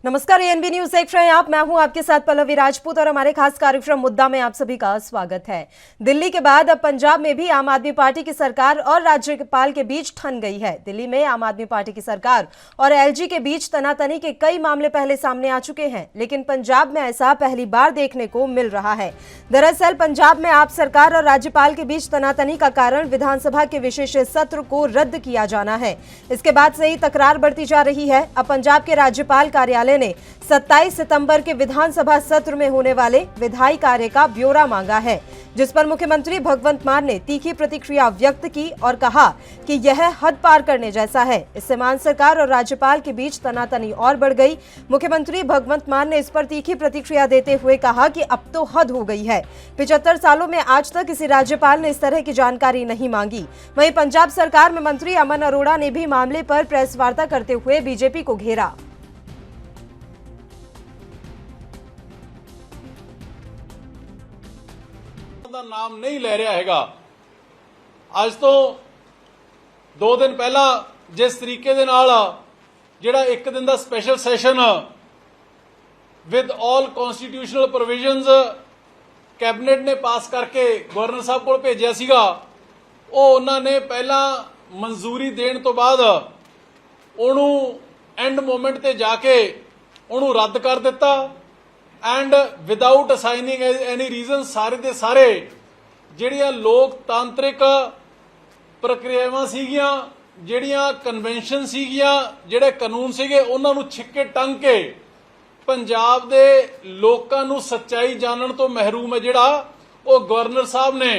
नमस्कार, ANB news देख रहे हैं आप। मैं हूं आपके साथ पल्लवी राजपूत और हमारे खास कार्यक्रम मुद्दा में आप सभी का स्वागत है। दिल्ली के बाद अब पंजाब में भी आम आदमी पार्टी की सरकार और राज्यपाल के बीच ठन गई है। दिल्ली में आम आदमी पार्टी की सरकार और एलजी के बीच तनातनी के कई मामले पहले सामने आ चुके हैं, लेकिन पंजाब में ऐसा पहली बार देखने को मिल रहा है। दरअसल पंजाब में आप सरकार और राज्यपाल के बीच तनातनी का कारण विधानसभा के विशेष सत्र को रद्द किया जाना है। इसके बाद से ही तकरार बढ़ती जा रही है। अब पंजाब के राज्यपाल कार्यालय ने 27 सितंबर के विधानसभा सत्र में होने वाले विधायी कार्य का ब्यौरा मांगा है, जिस पर मुख्यमंत्री भगवंत मान ने तीखी प्रतिक्रिया व्यक्त की और कहा कि यह हद पार करने जैसा है। इससे मान सरकार और राज्यपाल के बीच तनातनी और बढ़ गई। मुख्यमंत्री भगवंत मान ने इस पर तीखी प्रतिक्रिया देते हुए कहा कि अब तो हद हो गई है। 75 सालों में आज तक किसी राज्यपाल ने इस तरह की जानकारी नहीं मांगी। वहीं पंजाब सरकार में मंत्री अमन अरोड़ा ने भी मामले पर प्रेस वार्ता करते हुए बीजेपी को घेरा। ਦਾ ਨਾਮ नहीं ले रहा हैगा। ਅੱਜ ਤੋਂ 2 दिन पहला जिस तरीके ਦੇ ਨਾਲ ਜਿਹੜਾ 1 दिन ਦਾ special session with all constitutional provisions cabinet ने पास करके गवर्नर साहब को भेजिਆ ਸੀਗਾ, ਉਹ ਉਹਨਾਂ ਨੇ ਪਹਿਲਾਂ ਮਨਜ਼ੂਰੀ ਦੇਣ ਤੋਂ ਬਾਅਦ ਉਹਨੂੰ ਐਂਡ ਮੋਮੈਂਟ ਤੇ ਜਾ ਕੇ ਉਹਨੂੰ ਰੱਦ ਕਰ ਦਿੱਤਾ। And without assigning any reason सारे दे सारे ਜਿਹੜੀਆਂ लोकतांत्रिक प्रक्रियावां ਸੀਗੀਆਂ, ਜਿਹੜੀਆਂ ਕਨਵੈਨਸ਼ਨ ਸੀਗੀਆਂ, ਜਿਹੜੇ ਕਾਨੂੰਨ ਸੀਗੇ, ਉਹਨਾਂ ਨੂੰ ਛਿੱਕੇ ਟੰਗ ਕੇ ਪੰਜਾਬ ਦੇ ਲੋਕਾਂ ਨੂੰ ਸੱਚਾਈ ਜਾਣਨ ਤੋਂ ਮਹਿਰੂਮ ਹੈ ਜਿਹੜਾ ਉਹ ਗਵਰਨਰ ਸਾਹਿਬ ਨੇ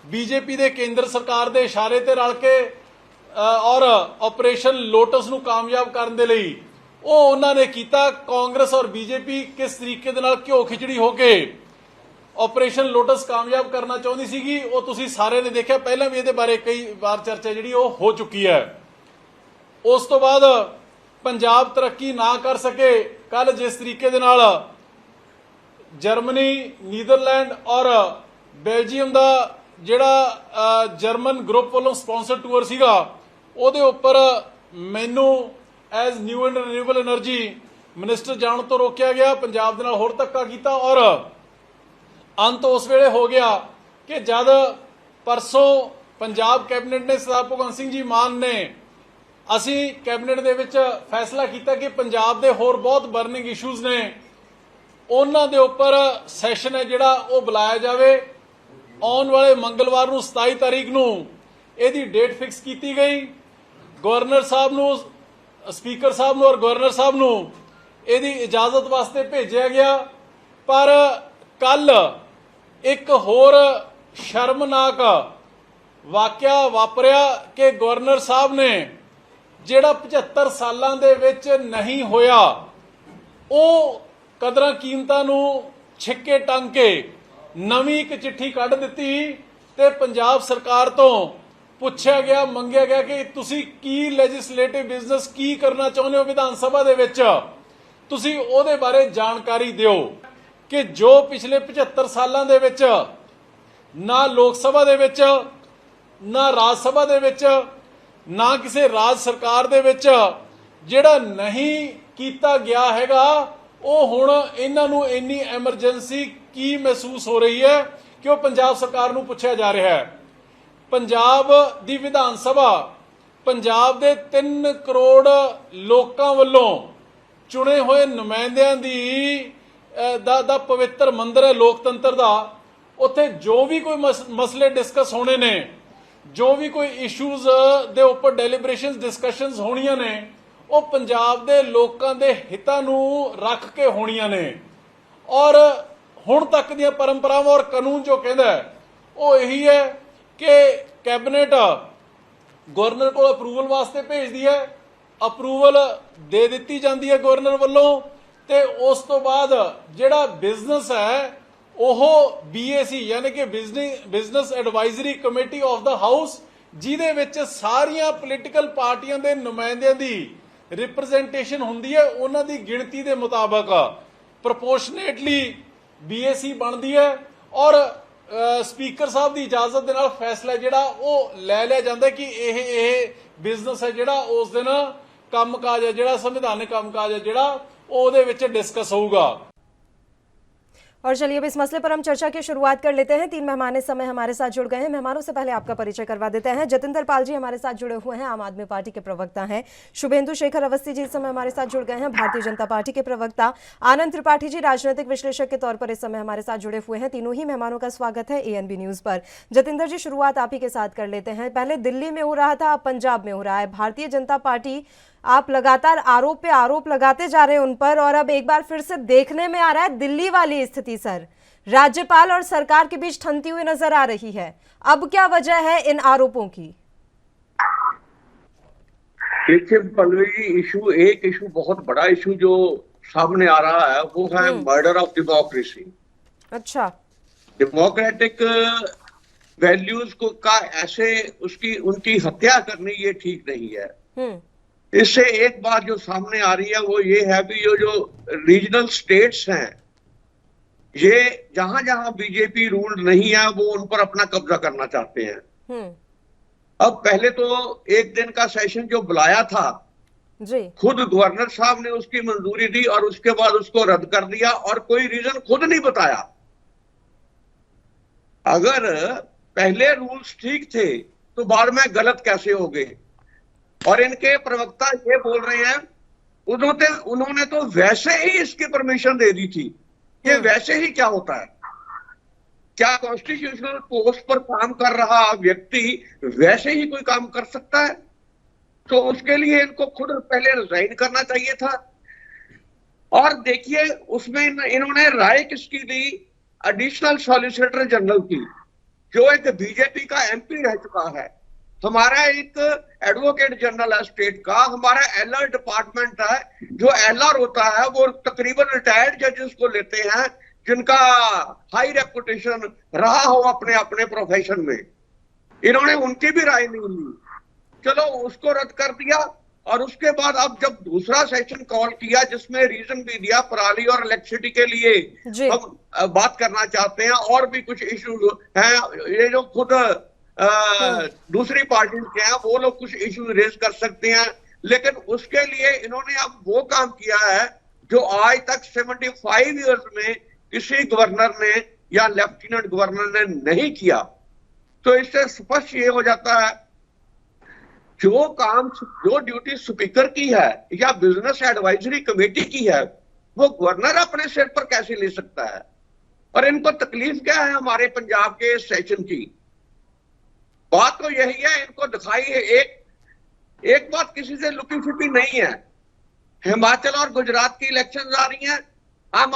बीजेपी ਦੇ ਕੇਂਦਰ ਸਰਕਾਰ ਦੇ ਇਸ਼ਾਰੇ ਤੇ ਰਲ ਕੇ ਔਰ ਆਪਰੇਸ਼ਨ ਲੋਟਸ ਨੂੰ ਕਾਮਯਾਬ ਕਰਨ ਦੇ ਲਈ ਉਹ ਉਹਨਾਂ ਨੇ ਕੀਤਾ। ਕਾਂਗਰਸ और बीजेपी किस तरीके ਦੇ ਨਾਲ ਘਿਓ ਖਿਚੜੀ ਹੋ ਕੇ ਆਪਰੇਸ਼ਨ ਲੋਟਸ ਕਾਮਯਾਬ ਕਰਨਾ ਚਾਹੁੰਦੀ ਸੀਗੀ, ਉਹ ਤੁਸੀਂ ਸਾਰੇ ਨੇ ਦੇਖਿਆ। ਪਹਿਲਾਂ ਵੀ ਇਹਦੇ ਬਾਰੇ ਕਈ ਵਾਰ ਚਰਚਾ ਜਿਹੜੀ ਉਹ ਹੋ ਚੁੱਕੀ ਹੈ। ਉਸ ਤੋਂ ਬਾਅਦ ਪੰਜਾਬ ਤਰੱਕੀ ਨਾ ਕਰ ਸਕੇ। ਕੱਲ ਜਿਸ ਤਰੀਕੇ ਦੇ ਨਾਲ ਜਰਮਨੀ, ਨੀਦਰਲੈਂਡ ਔਰ ਬੈਲਜੀਅਮ ਦਾ ਜਿਹੜਾ ਜਰਮਨ ਗਰੁੱਪ ਵੱਲੋਂ ਸਪਾਂਸਰ ਟੂਰ ਸੀਗਾ, ਉਹਦੇ ਉੱਪਰ ਮੈਨੂੰ as new and renewable energy minister जाने तो रोकया गया। पंजाब दे नाल होर धक्का कीता और अंत उस वेले हो गया कि जद परसों पंजाब कैबिनेट ने सरदार भगवंत सिंह जी मान ने असी कैबिनेट दे विच फैसला किया कि पंजाब दे होर बहुत बर्निंग इशूज़ ने, उन्हां दे उपर सैशन है जिहड़ा वो बुलाया जाए। आने वाले मंगलवार नूं 27 तारीख नूं इहदी डेट फिक्स की गई। गवर्नर साहब नूं, स्पीकर साहब और गवर्नर साहब नूं इहदी इजाजत वास्ते भेजा गया। पर कल एक होर शर्मनाक वाकया वापरिया कि गवर्नर साहब ने जिहड़ा 75 सालां दे विच नहीं होया, वो कदरां कीमतां नूं छिक्के टंग के नवीं एक चिट्ठी कढ दित्ती ते पंजाब सरकार तो पुछया गया, मंगया गया कि तुसी की लैजिस्लेटिव बिजनेस की करना चाहुंदे हो विधान सभा दे विच, तुसी ओहदे बारे जानकारी दिओ कि जो पिछले 75 सालां दे विच ना लोक सभा दे विच, ना राज सभा दे विच, ना किसी राज सरकार दे विच जिहड़ा नहीं कीता गया हैगा, ਉਹ ਹੁਣ ਇਹਨਾਂ ਨੂੰ ਇੰਨੀ ਐਮਰਜੈਂਸੀ ਕੀ ਮਹਿਸੂਸ ਹੋ ਰਹੀ ਹੈ ਕਿ ਉਹ ਪੰਜਾਬ ਸਰਕਾਰ ਨੂੰ ਪੁੱਛਿਆ ਜਾ ਰਿਹਾ ਹੈ। पंजाब दी विधान सभा पंजाब दे 3 करोड़ लोकां वल्लों चुने हुए नुमाइंदियां दा पवित्र मंदिर है लोकतंत्र दा। उत्थे जो भी कोई मसले डिस्कस होने ने, जो भी कोई इशूज़ दे उपर डेलीब्रेशनस डिस्कशनस होणियां ने, वो पंजाब दे लोकां दे हितां नूं रख के होणियां ने। और हुण तक दीयां परंपरावां और कानून जो कहंदा है वो यही है कि कैबिनेट गवर्नर को अप्रूवल वास्ते भेजदी है, अप्रूवल दे दित्ती जाती है गवर्नर वालों, ते उस तो बाद जिहड़ा बिजनेस है वह BAC यानी कि business advisory committee of the house, जिहदे विच सारियां पोलीटिकल पार्टियां दे नुमाइंदियां दी रिप्रजेंटेशन हुंदी है, उन्हां दी गिणती दे मुताबक प्रोपोर्शनेटली BAC बनदी है। और स्पीकर साहब की इजाजत के नाल फैसला जिहड़ा वो लै लिया जाता है कि यह बिजनेस है जिहड़ा उस दिन ਕੰਮਕਾਜ ਹੈ, ਜਿਹੜਾ ਸੰਵਿਧਾਨਕ ਕੰਮਕਾਜ ਹੈ, ਜਿਹੜਾ ਉਹਦੇ ਵਿੱਚ ਡਿਸਕਸ ਹੋਊਗਾ। और चलिए अब इस मसले पर हम चर्चा की शुरुआत कर लेते हैं। 3 मेहमान इस समय हमारे साथ जुड़ गए हैं। मेहमानों से पहले आपका परिचय करवा देते हैं। जतिंदर पाल जी हमारे साथ जुड़े हुए हैं, आम आदमी पार्टी के प्रवक्ता हैं। शुभेंदु शेखर अवस्थी जी इस समय हमारे साथ जुड़ गए हैं, भारतीय जनता पार्टी के प्रवक्ता। आनंद त्रिपाठी जी राजनीतिक विश्लेषक के तौर पर इस समय हमारे साथ जुड़े हुए हैं। तीनों ही मेहमानों का स्वागत है ANB न्यूज पर। जतिंदर जी, शुरुआत आप ही के साथ कर लेते हैं। पहले दिल्ली में हो रहा था, अब पंजाब में हो रहा है। भारतीय जनता पार्टी, आप लगातार आरोप पे आरोप लगाते जा रहे हैं उन पर, और अब एक बार फिर से देखने में आ रहा है दिल्ली वाली स्थिति सर, राज्यपाल और सरकार के बीच ठनती हुई नजर आ रही है। अब क्या वजह है इन आरोपों की? देखिए पल्लवी जी, एक इशू बहुत बड़ा इशू जो सामने आ रहा है वो है मर्डर ऑफ डेमोक्रेसी। अच्छा। डेमोक्रेटिक वैल्यूज को का ऐसे उनकी हत्या करनी ये ठीक नहीं है। इससे एक बात जो सामने आ रही है वो ये है कि जो रीजनल स्टेट्स हैं, ये जहां जहां बीजेपी रूल नहीं है वो उन पर अपना कब्जा करना चाहते हैं। अब पहले तो एक दिन का सेशन जो बुलाया था जी, खुद गवर्नर साहब ने उसकी मंजूरी दी और उसके बाद उसको रद्द कर दिया और कोई रीजन खुद नहीं बताया। अगर पहले रूल्स ठीक थे तो बाद में गलत कैसे हो गए? और इनके प्रवक्ता ये बोल रहे हैं उन्होंने तो वैसे ही इसकी परमिशन दे दी थी। ये वैसे ही क्या होता है? क्या कॉन्स्टिट्यूशनल पोस्ट पर काम कर रहा व्यक्ति वैसे ही कोई काम कर सकता है? तो उसके लिए इनको खुद पहले रिजाइन करना चाहिए था। और देखिए उसमें इन्होंने राय किसकी दी? एडिशनल सॉलिसिटर जनरल की, जो एक बीजेपी का MP रह चुका है। हमारा एक एडवोकेट जनरल है स्टेट का, हमारा LR डिपार्टमेंट है। जो LR होता है वो तकरीबन रिटायर्ड जजेस को लेते हैं जिनका हाई रेपुटेशन रहा हो अपने अपने प्रोफेशन में। इन्होंने उनकी भी राय नहीं ली, चलो उसको रद्द कर दिया। और उसके बाद अब जब दूसरा सेशन कॉल किया जिसमें रीजन भी दिया पराली और इलेक्ट्रिसिटी के लिए हम बात करना चाहते हैं, और भी कुछ इश्यूज हैं, ये जो खुद दूसरी पार्टी के हैं वो लोग कुछ इश्यू रेज कर सकते हैं, लेकिन उसके लिए इन्होंने अब वो काम किया है जो आज तक 75 इयर्स में किसी गवर्नर ने या लेफ्टिनेंट गवर्नर ने नहीं किया। तो इससे स्पष्ट ये हो जाता है जो ड्यूटी स्पीकर की है या बिजनेस एडवाइजरी कमेटी की है वो गवर्नर अपने सिर पर कैसे ले सकता है? और इनको तकलीफ क्या है हमारे पंजाब के सेशन की? बात तो यही है, इनको दिखाई है एक बात किसी से लुकी छुपी नहीं है। हिमाचल और गुजरात की इलेक्शन आ रही हैं, आम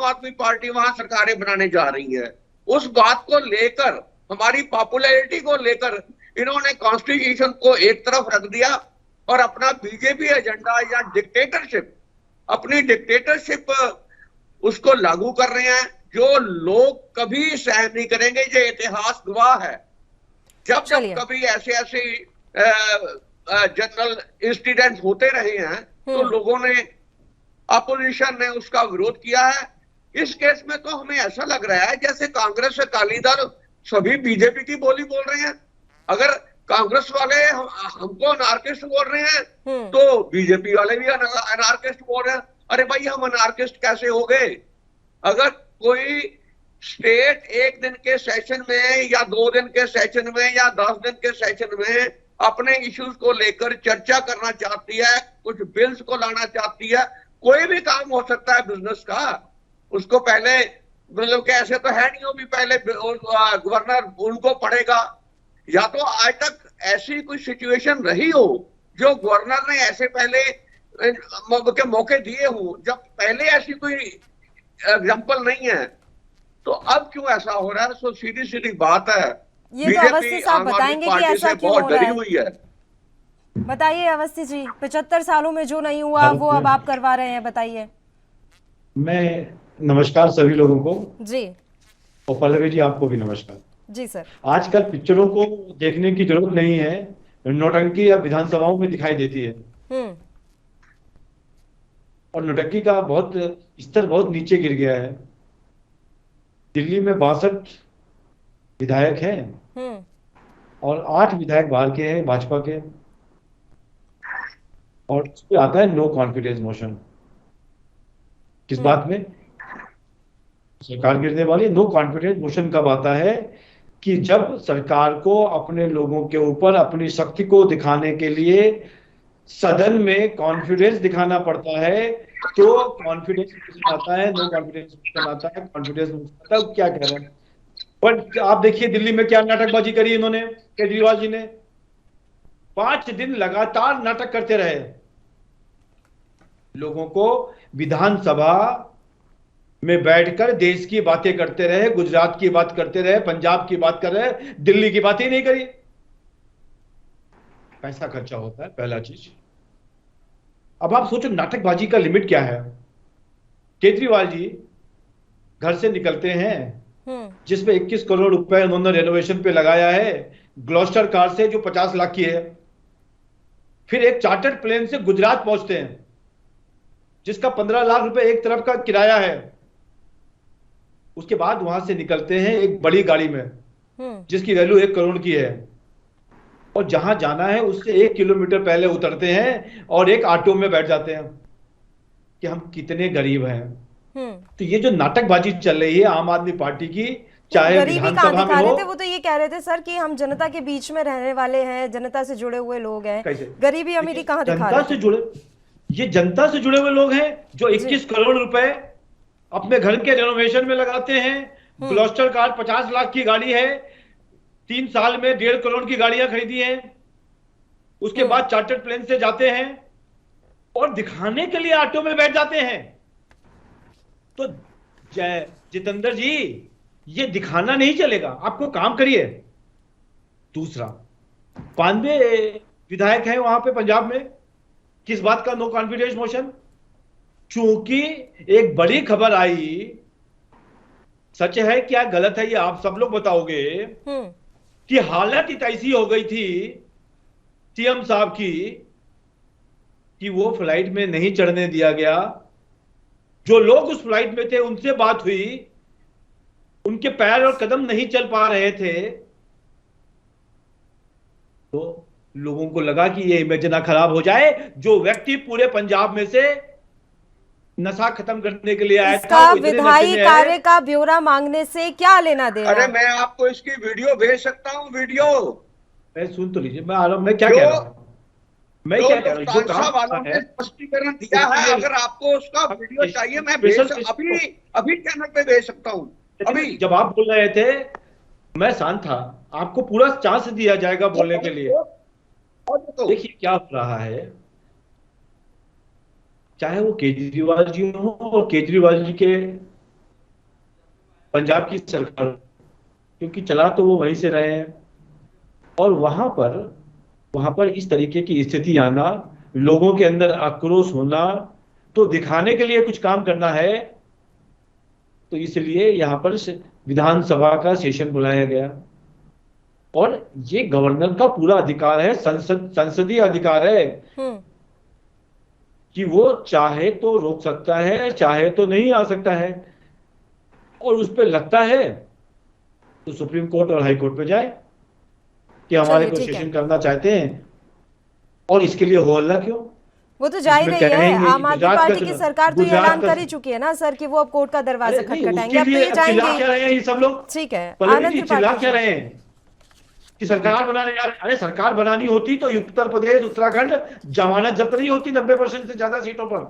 आदमी पार्टी वहां सरकारें बनाने जा रही है। उस बात को लेकर, हमारी पॉपुलैरिटी को लेकर इन्होंने कॉन्स्टिट्यूशन को एक तरफ रख दिया और अपना बीजेपी एजेंडा या अपनी डिक्टेटरशिप उसको लागू कर रहे हैं, जो लोग कभी सहन नहीं करेंगे। ये इतिहास गवाह है। जब कभी ऐसे जनरल इंसिडेंट होते रहे हैं तो लोगों ने, अपोजिशन ने उसका विरोध किया है। इस केस में तो हमें ऐसा लग रहा है जैसे कांग्रेस अकाली दल सभी बीजेपी की बोली बोल रहे हैं। अगर कांग्रेस वाले हमको अनार्किस्ट बोल रहे हैं तो बीजेपी वाले भी अनार्किस्ट बोल रहे हैं। अरे भाई, हम अनार्किस्ट कैसे हो गए? अगर कोई स्टेट एक दिन के सेशन में या 2 दिन के सेशन में या 10 दिन के सेशन में अपने इश्यूज को लेकर चर्चा करना चाहती है, कुछ बिल्स को लाना चाहती है, कोई भी काम हो सकता है बिजनेस का। उसको पहले मतलब कि ऐसे तो है नहीं हो भी पहले गवर्नर उनको पढ़ेगा, या तो आज तक ऐसी कोई सिचुएशन रही हो जो गवर्नर ने ऐसे पहले के मौके दिए हो। जब पहले ऐसी कोई एग्जांपल नहीं है तो अब क्यों ऐसा हो रहा है? सो सीधी सीधी बात है, ये तो अवस्थी साहब बताएंगे कि ऐसा क्यों हो रहा है। बताइए अवस्थी जी, 75 सालों में जो नहीं हुआ वो अब आप करवा रहे हैं, बताइए। मैं नमस्कार सभी लोगों को जी, और पल्लवी जी आपको भी नमस्कार जी सर। आजकल पिक्चरों को देखने की जरूरत नहीं है, नौटंकी अब विधानसभाओं में दिखाई देती है। और नौटंकी का स्तर बहुत नीचे गिर गया है। दिल्ली में 62 विधायक हैं और 8 विधायक बाहर के हैं भाजपा के, और उस पे आता है नो कॉन्फिडेंस मोशन। किस बात में सरकार गिरने वाली? नो कॉन्फिडेंस मोशन कब आता है? कि जब सरकार को अपने लोगों के ऊपर अपनी शक्ति को दिखाने के लिए सदन में कॉन्फिडेंस दिखाना पड़ता है, तो कॉन्फिडेंस मोशन आता है, नो कॉन्फिडेंस मोशन आता है, कॉन्फिडेंस मोशन आता है। क्या कह रहे हैं? बट आप देखिए दिल्ली में क्या नाटकबाजी करी इन्होंने, केजरीवाल जी ने। 5 दिन लगातार नाटक करते रहे, लोगों को विधानसभा में बैठकर देश की बातें करते रहे, गुजरात की बात करते रहे, पंजाब की बात कर रहे, दिल्ली की बात ही नहीं करी। पैसा खर्चा होता है पहला चीज। अब आप सोचो नाटकबाजी का लिमिट क्या है। केजरीवाल जी घर से निकलते हैं जिसमें 21 करोड़ रुपए उन्होंने रेनोवेशन पे लगाया है, ग्लॉस्टर कार से जो 50 लाख की है। फिर एक चार्टर्ड प्लेन से गुजरात पहुंचते हैं जिसका 15 लाख रुपए एक तरफ का किराया है। उसके बाद वहां से निकलते हैं एक बड़ी गाड़ी में जिसकी वैल्यू 1 करोड़ की है, और जहां जाना है उससे 1 किलोमीटर पहले उतरते हैं और एक ऑटो में बैठ जाते हैं कि हम कितने गरीब हैं। तो ये जो नाटकबाजी चल रही है आम आदमी पार्टी की, चाहे गरीबी कहाँ विधानसभा दिखा में रहे हो। थे? वो तो ये कह रहे थे सर कि हम जनता के बीच में रहने वाले हैं, जनता से जुड़े हुए लोग हैं। कैसे? गरीबी अमीरी कहाँ दिखा जनता रहे से थे? जुड़े, ये जनता से जुड़े हुए लोग हैं जो 21 करोड़ रुपए अपने घर के रेनोवेशन में लगाते हैं। ग्लॉस्टर कार 50 लाख की गाड़ी है, 3 साल में 1.5 करोड़ की गाड़ियां खरीदी हैं। उसके बाद चार्टर्ड प्लेन से जाते हैं और दिखाने के लिए ऑटो में बैठ जाते हैं। तो जय जितेंद्र जी, ये दिखाना नहीं चलेगा, आपको काम करिए। दूसरा, 92 विधायक हैं वहां पे पंजाब में, किस बात का नो कॉन्फिडेंस मोशन? चूंकि एक बड़ी खबर आई, सच है क्या गलत है ये आप सब लोग बताओगे, कि हालत ऐसी हो गई थी सीएम साहब की कि वो फ्लाइट में नहीं चढ़ने दिया गया। जो लोग उस फ्लाइट में थे उनसे बात हुई, उनके पैर और कदम नहीं चल पा रहे थे, तो लोगों को लगा कि ये इमेज ना खराब हो जाए। जो व्यक्ति पूरे पंजाब में से नशा खत्म करने के लिए आया था, इसका वो इतने नशे विधायी में है। कार्य का ब्यौरा मांगने से क्या लेना देना? अरे मैं आपको इसकी वीडियो भेज सकता हूँ, वीडियो। मैं सुन तो लीजिए, मैं आ रहा हूं, मैं क्या कह रहा हूं, मैं क्या कह रहा हूं, जो लुफ्तांसा वालों काम ने है स्पष्टीकरण दिया है। अगर आपको उसका वीडियो चाहिए, मैं अभी चैनल पे भेज सकता हूँ। अभी जब आप बोल रहे थे मैं शांत था, आपको पूरा चांस दिया जाएगा बोलने के लिए। देखिए क्या हो रहा है, चाहे वो केजरीवाल जी हो और केजरीवाल जी के पंजाब की सरकार, क्योंकि चला तो वो वहीं से रहे हैं, और वहां पर इस तरीके की स्थिति आना, लोगों के अंदर आक्रोश होना, तो दिखाने के लिए कुछ काम करना है। तो इसलिए यहां पर विधानसभा का सेशन बुलाया गया, और ये गवर्नर का पूरा अधिकार है, संसदीय अधिकार है कि वो चाहे तो रोक सकता है, चाहे तो नहीं आ सकता है, और उस पर लगता है तो सुप्रीम कोर्ट और हाई कोर्ट पे जाए कि हमारे को सेशन करना चाहते हैं, और इसके लिए हो हल्ला क्यों? वो तो जा ही रही है। आम आदमी पार्टी की सरकार तो ये ऐलान कर ही चुकी है ना सर कि वो अब कोर्ट का दरवाजा खटखटाएंगे। अब तो ये चिल्ला क्या रहे हैं ये सब लोग? ठीक है, आनंद चिल्ला क्या रहे हैं कि सरकार बनाने जा रहे? अरे सरकार बनानी होती तो उत्तर प्रदेश, उत्तराखंड जमानत जब्त नहीं होती 90% से ज्यादा सीटों पर।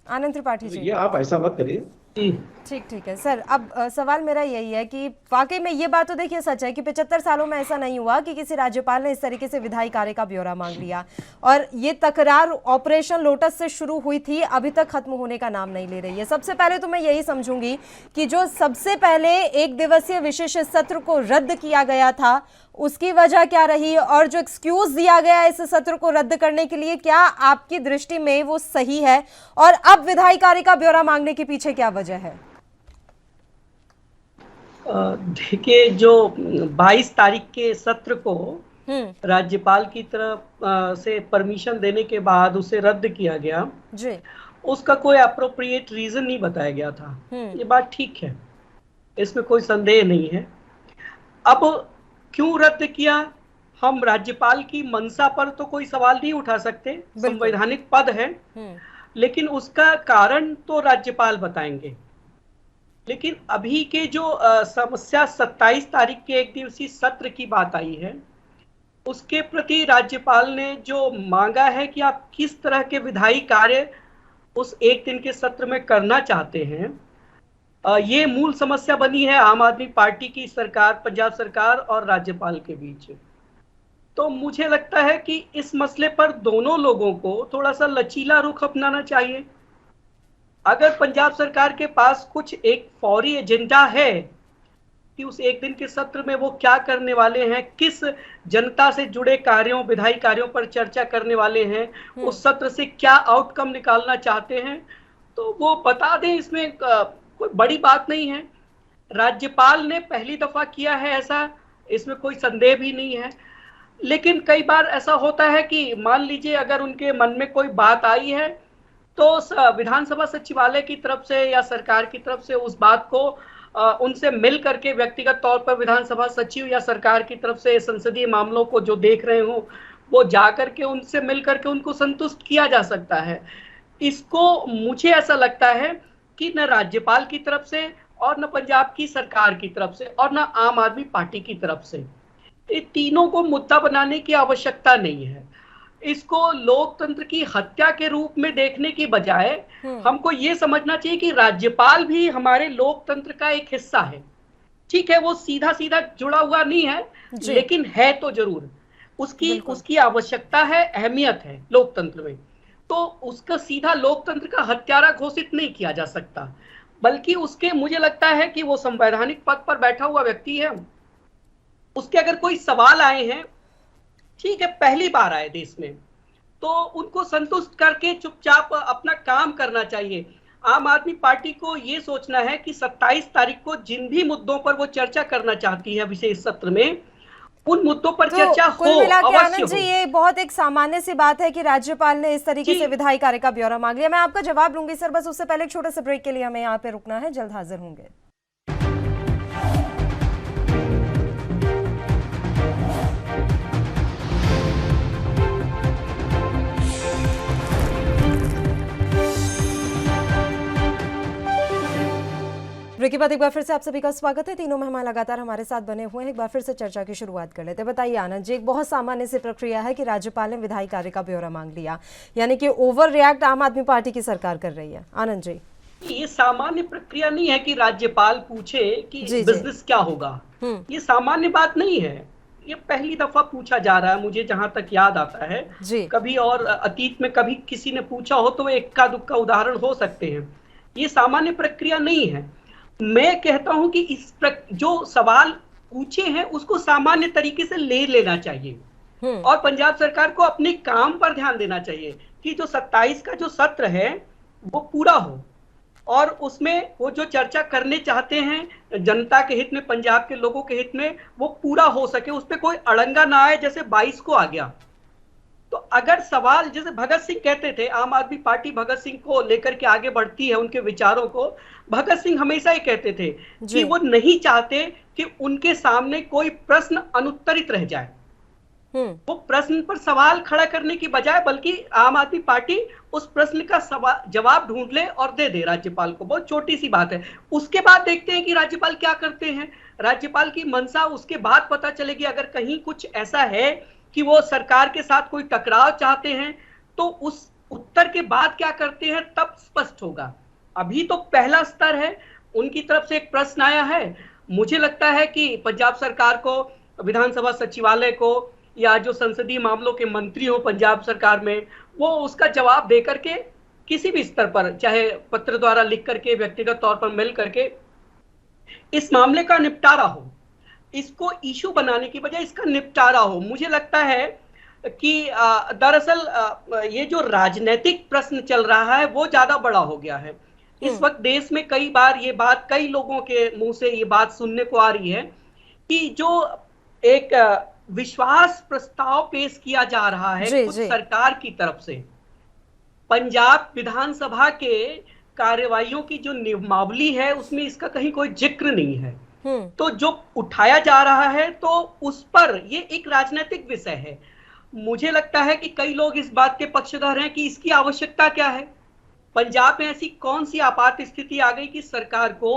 आनंद त्रिपाठी जी, ये आप ऐसा मत करिए। ठीक है सर। अब सवाल मेरा यही है कि वाकई में ये बात तो देखिए सच है कि 75 सालों में ऐसा नहीं हुआ कि किसी राज्यपाल ने इस तरीके से विधायी कार्य का ब्यौरा मांग लिया, और ये तकरार ऑपरेशन लोटस से शुरू हुई थी, अभी तक खत्म होने का नाम नहीं ले रही है। सबसे पहले तो मैं यही समझूंगी कि जो सबसे पहले 1 दिवसीय विशेष सत्र को रद्द किया गया था उसकी वजह क्या रही, और जो एक्सक्यूज दिया गया इस सत्र को रद्द करने के लिए, क्या आपकी दृष्टि में वो सही है, और अब विधायी कार्य का ब्यौरा मांगने के पीछे क्या वजह है? देखिए, जो 22 तारीख के सत्र को राज्यपाल की तरफ से परमिशन देने के बाद उसे रद्द किया गया जी, उसका कोई अप्रोप्रिएट रीजन नहीं बताया गया था। ये बात ठीक है, इसमें कोई संदेह नहीं है। अब क्यों रद्द किया हम राज्यपाल की मंशा पर तो कोई सवाल नहीं उठा सकते, संवैधानिक पद है, लेकिन उसका कारण तो राज्यपाल बताएंगे। लेकिन अभी के जो समस्या 27 तारीख के एक दिवसीय सत्र की बात आई है, उसके प्रति राज्यपाल ने जो मांगा है कि आप किस तरह के विधायी कार्य उस एक दिन के सत्र में करना चाहते हैं, ये मूल समस्या बनी है आम आदमी पार्टी की सरकार, पंजाब सरकार और राज्यपाल के बीच। तो मुझे लगता है कि इस मसले पर दोनों लोगों को थोड़ा सा लचीला रुख अपनाना चाहिए। अगर पंजाब सरकार के पास कुछ एक फौरी एजेंडा है कि उस एक दिन के सत्र में वो क्या करने वाले हैं, किस जनता से जुड़े कार्यों, विधायी कार्यों पर चर्चा करने वाले हैं, उस सत्र से क्या आउटकम निकालना चाहते हैं, तो वो बता दें। इसमें कोई बड़ी बात नहीं है। राज्यपाल ने पहली दफा किया है ऐसा, इसमें कोई संदेह भी नहीं है। लेकिन कई बार ऐसा होता है कि मान लीजिए अगर उनके मन में कोई बात आई है तो विधानसभा सचिवालय की तरफ से या सरकार की तरफ से उस बात को उनसे मिल करके व्यक्तिगत तौर पर विधानसभा सचिव या सरकार की तरफ से संसदीय मामलों को जो देख रहे हो वो जाकर के उनसे मिल करके उनको संतुष्ट किया जा सकता है। इसको मुझे ऐसा लगता है कि न राज्यपाल की तरफ से और न पंजाब की सरकार की तरफ से और न आम आदमी पार्टी की तरफ से ये तीनों को मुद्दा बनाने की आवश्यकता नहीं है। इसको लोकतंत्र की हत्या के रूप में देखने की बजाय हमको ये समझना चाहिए कि राज्यपाल भी हमारे लोकतंत्र का एक हिस्सा है। ठीक है, वो सीधा सीधा जुड़ा हुआ नहीं है, लेकिन है तो जरूर। उसकी आवश्यकता है, अहमियत है लोकतंत्र में। तो उसका सीधा लोकतंत्र का हत्यारा घोषित नहीं किया जा सकता, बल्कि उसके मुझे लगता है कि वो संवैधानिक पद पर बैठा हुआ व्यक्ति है, उसके अगर कोई सवाल आए हैं, ठीक है, पहली बार आए देश में, तो उनको संतुष्ट करके चुपचाप अपना काम करना चाहिए। आम आदमी पार्टी को ये सोचना है कि 27 तारीख को जिन भी मुद्दों पर वो चर्चा करना चाहती है विशेष सत्र में, उन मुद्दों पर चर्चा हो, कुल मिला के अवश्य आनंद जी, ये बहुत एक सामान्य सी बात है कि राज्यपाल ने इस तरीके से विधायी कार्य का ब्यौरा मांग लिया। मैं आपका जवाब लूंगी सर, बस उससे पहले एक छोटे से ब्रेक के लिए हमें यहाँ पे रुकना है, जल्द हाजिर होंगे। ब्रेक के बाद एक बार फिर से आप सभी का स्वागत है। तीनों मेहमान लगातार हमारे साथ बने हुए हैं। एक बार फिर से चर्चा की शुरुआत कर लेते हैं। बताइए आनंद जी, एक बहुत सामान्य सी प्रक्रिया है कि राज्यपाल ने विधायी कार्य का ब्यौरा मांग लिया, यानी कि ओवर रिएक्ट आम आदमी पार्टी की सरकार कर रही है। आनंद जी, ये सामान्य प्रक्रिया नहीं है कि राज्यपाल पूछे कि बिजनेस क्या होगा, ये सामान्य बात नहीं है। ये पहली दफा पूछा जा रहा है, मुझे जहां तक याद आता है। कभी और अतीत में कभी किसी ने पूछा हो तो इक्का दुक्का उदाहरण हो सकते हैं। ये सामान्य प्रक्रिया नहीं है। मैं कहता हूं कि जो सवाल पूछे हैं उसको सामान्य तरीके से ले लेना चाहिए और पंजाब सरकार को अपने काम पर ध्यान देना चाहिए कि जो 27 का जो सत्र है वो पूरा हो और उसमें वो जो चर्चा करने चाहते हैं जनता के हित में, पंजाब के लोगों के हित में, वो पूरा हो सके, उस पर कोई अड़ंगा ना आए जैसे 22 को आ गया। तो अगर सवाल, जैसे भगत सिंह कहते थे, आम आदमी पार्टी भगत सिंह को लेकर के आगे बढ़ती है, उनके विचारों को, भगत सिंह हमेशा ही कहते थे कि वो नहीं चाहते कि उनके सामने कोई प्रश्न अनुत्तरित रह जाए। वो प्रश्न पर सवाल खड़ा करने की बजाय बल्कि आम आदमी पार्टी उस प्रश्न का जवाब ढूंढ ले और दे दे राज्यपाल को। बहुत छोटी सी बात है। उसके बाद देखते हैं कि राज्यपाल क्या करते हैं। राज्यपाल की मंशा उसके बाद पता चलेगी। अगर कहीं कुछ ऐसा है कि वो सरकार के साथ कोई टकराव चाहते हैं तो उस उत्तर के बाद क्या करते हैं तब स्पष्ट होगा। अभी तो पहला स्तर है, उनकी तरफ से एक प्रश्न आया है। मुझे लगता है कि पंजाब सरकार को, विधानसभा सचिवालय को या जो संसदीय मामलों के मंत्री हो पंजाब सरकार में, वो उसका जवाब दे करके किसी भी स्तर पर, चाहे पत्र द्वारा लिख करके, व्यक्तिगत तौर पर मिल करके, इस मामले का निपटारा हो। इसको इशू बनाने की बजाय इसका निपटारा हो। मुझे लगता है कि दरअसल ये जो राजनीतिक प्रश्न चल रहा है वो ज्यादा बड़ा हो गया है। इस वक्त देश में कई बार ये बात, कई लोगों के मुंह से ये बात सुनने को आ रही है कि जो एक विश्वास प्रस्ताव पेश किया जा रहा है कुछ सरकार की तरफ से, पंजाब विधानसभा के कार्यवाहियों की जो नियमावली है उसमें इसका कहीं कोई जिक्र नहीं है। तो जो उठाया जा रहा है तो उस पर ये एक राजनीतिक विषय है। मुझे लगता है कि कई लोग इस बात के पक्षधर हैं कि इसकी आवश्यकता क्या है। पंजाब में ऐसी कौन सी आपात स्थिति आ गई कि सरकार को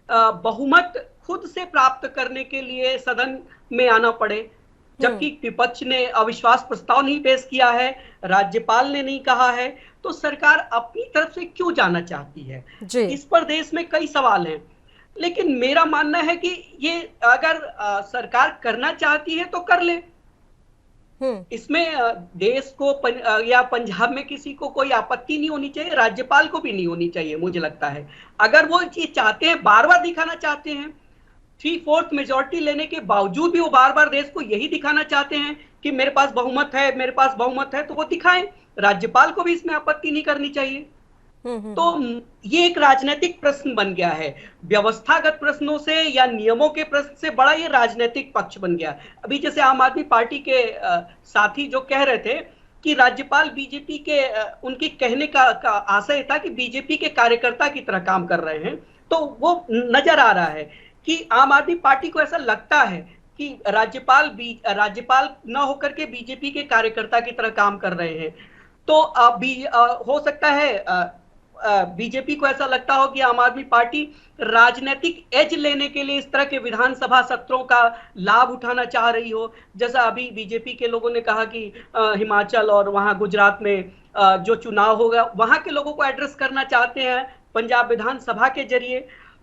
बहुमत खुद से प्राप्त करने के लिए सदन में आना पड़े, जबकि विपक्ष ने अविश्वास प्रस्ताव नहीं पेश किया है, राज्यपाल ने नहीं कहा है, तो सरकार अपनी तरफ से क्यों जाना चाहती है? इस पर देश में कई सवाल हैं, लेकिन मेरा मानना है कि ये अगर सरकार करना चाहती है तो कर ले। इसमें देश को या पंजाब में किसी को कोई आपत्ति नहीं होनी चाहिए, राज्यपाल को भी नहीं होनी चाहिए। मुझे लगता है अगर वो ये चाहते हैं, बार बार दिखाना चाहते हैं, 3/4 मेजोरिटी लेने के बावजूद भी वो बार बार देश को यही दिखाना चाहते हैं कि मेरे पास बहुमत है, मेरे पास बहुमत है, तो वो दिखाएं। राज्यपाल को भी इसमें आपत्ति नहीं करनी चाहिए। तो ये एक राजनीतिक प्रश्न बन गया है, व्यवस्थागत प्रश्नों से या नियमों के प्रश्न से बड़ा ये राजनीतिक पक्ष बन गया। अभी जैसे आम आदमी पार्टी के साथी जो कह रहे थे कि राज्यपाल बीजेपी के, उनके कहने का आशय था कि बीजेपी के कार्यकर्ता की तरह काम कर रहे हैं, तो वो नजर आ रहा है कि आम आदमी पार्टी को ऐसा लगता है कि राज्यपाल न होकर के बीजेपी के कार्यकर्ता की तरह काम कर रहे हैं। तो हो सकता है बीजेपी को ऐसा लगता हो कि आम आदमी पार्टी राजनीतिक एज लेने के लिए इस तरह के विधानसभा सत्रों का लाभ उठाना चाह रही हो। जैसा अभी बीजेपी के लोगों ने कहा कि हिमाचल और वहां गुजरात में जो चुनाव होगा वहां के लोगों को एड्रेस करना चाहते हैं पंजाब विधानसभा के जरिए।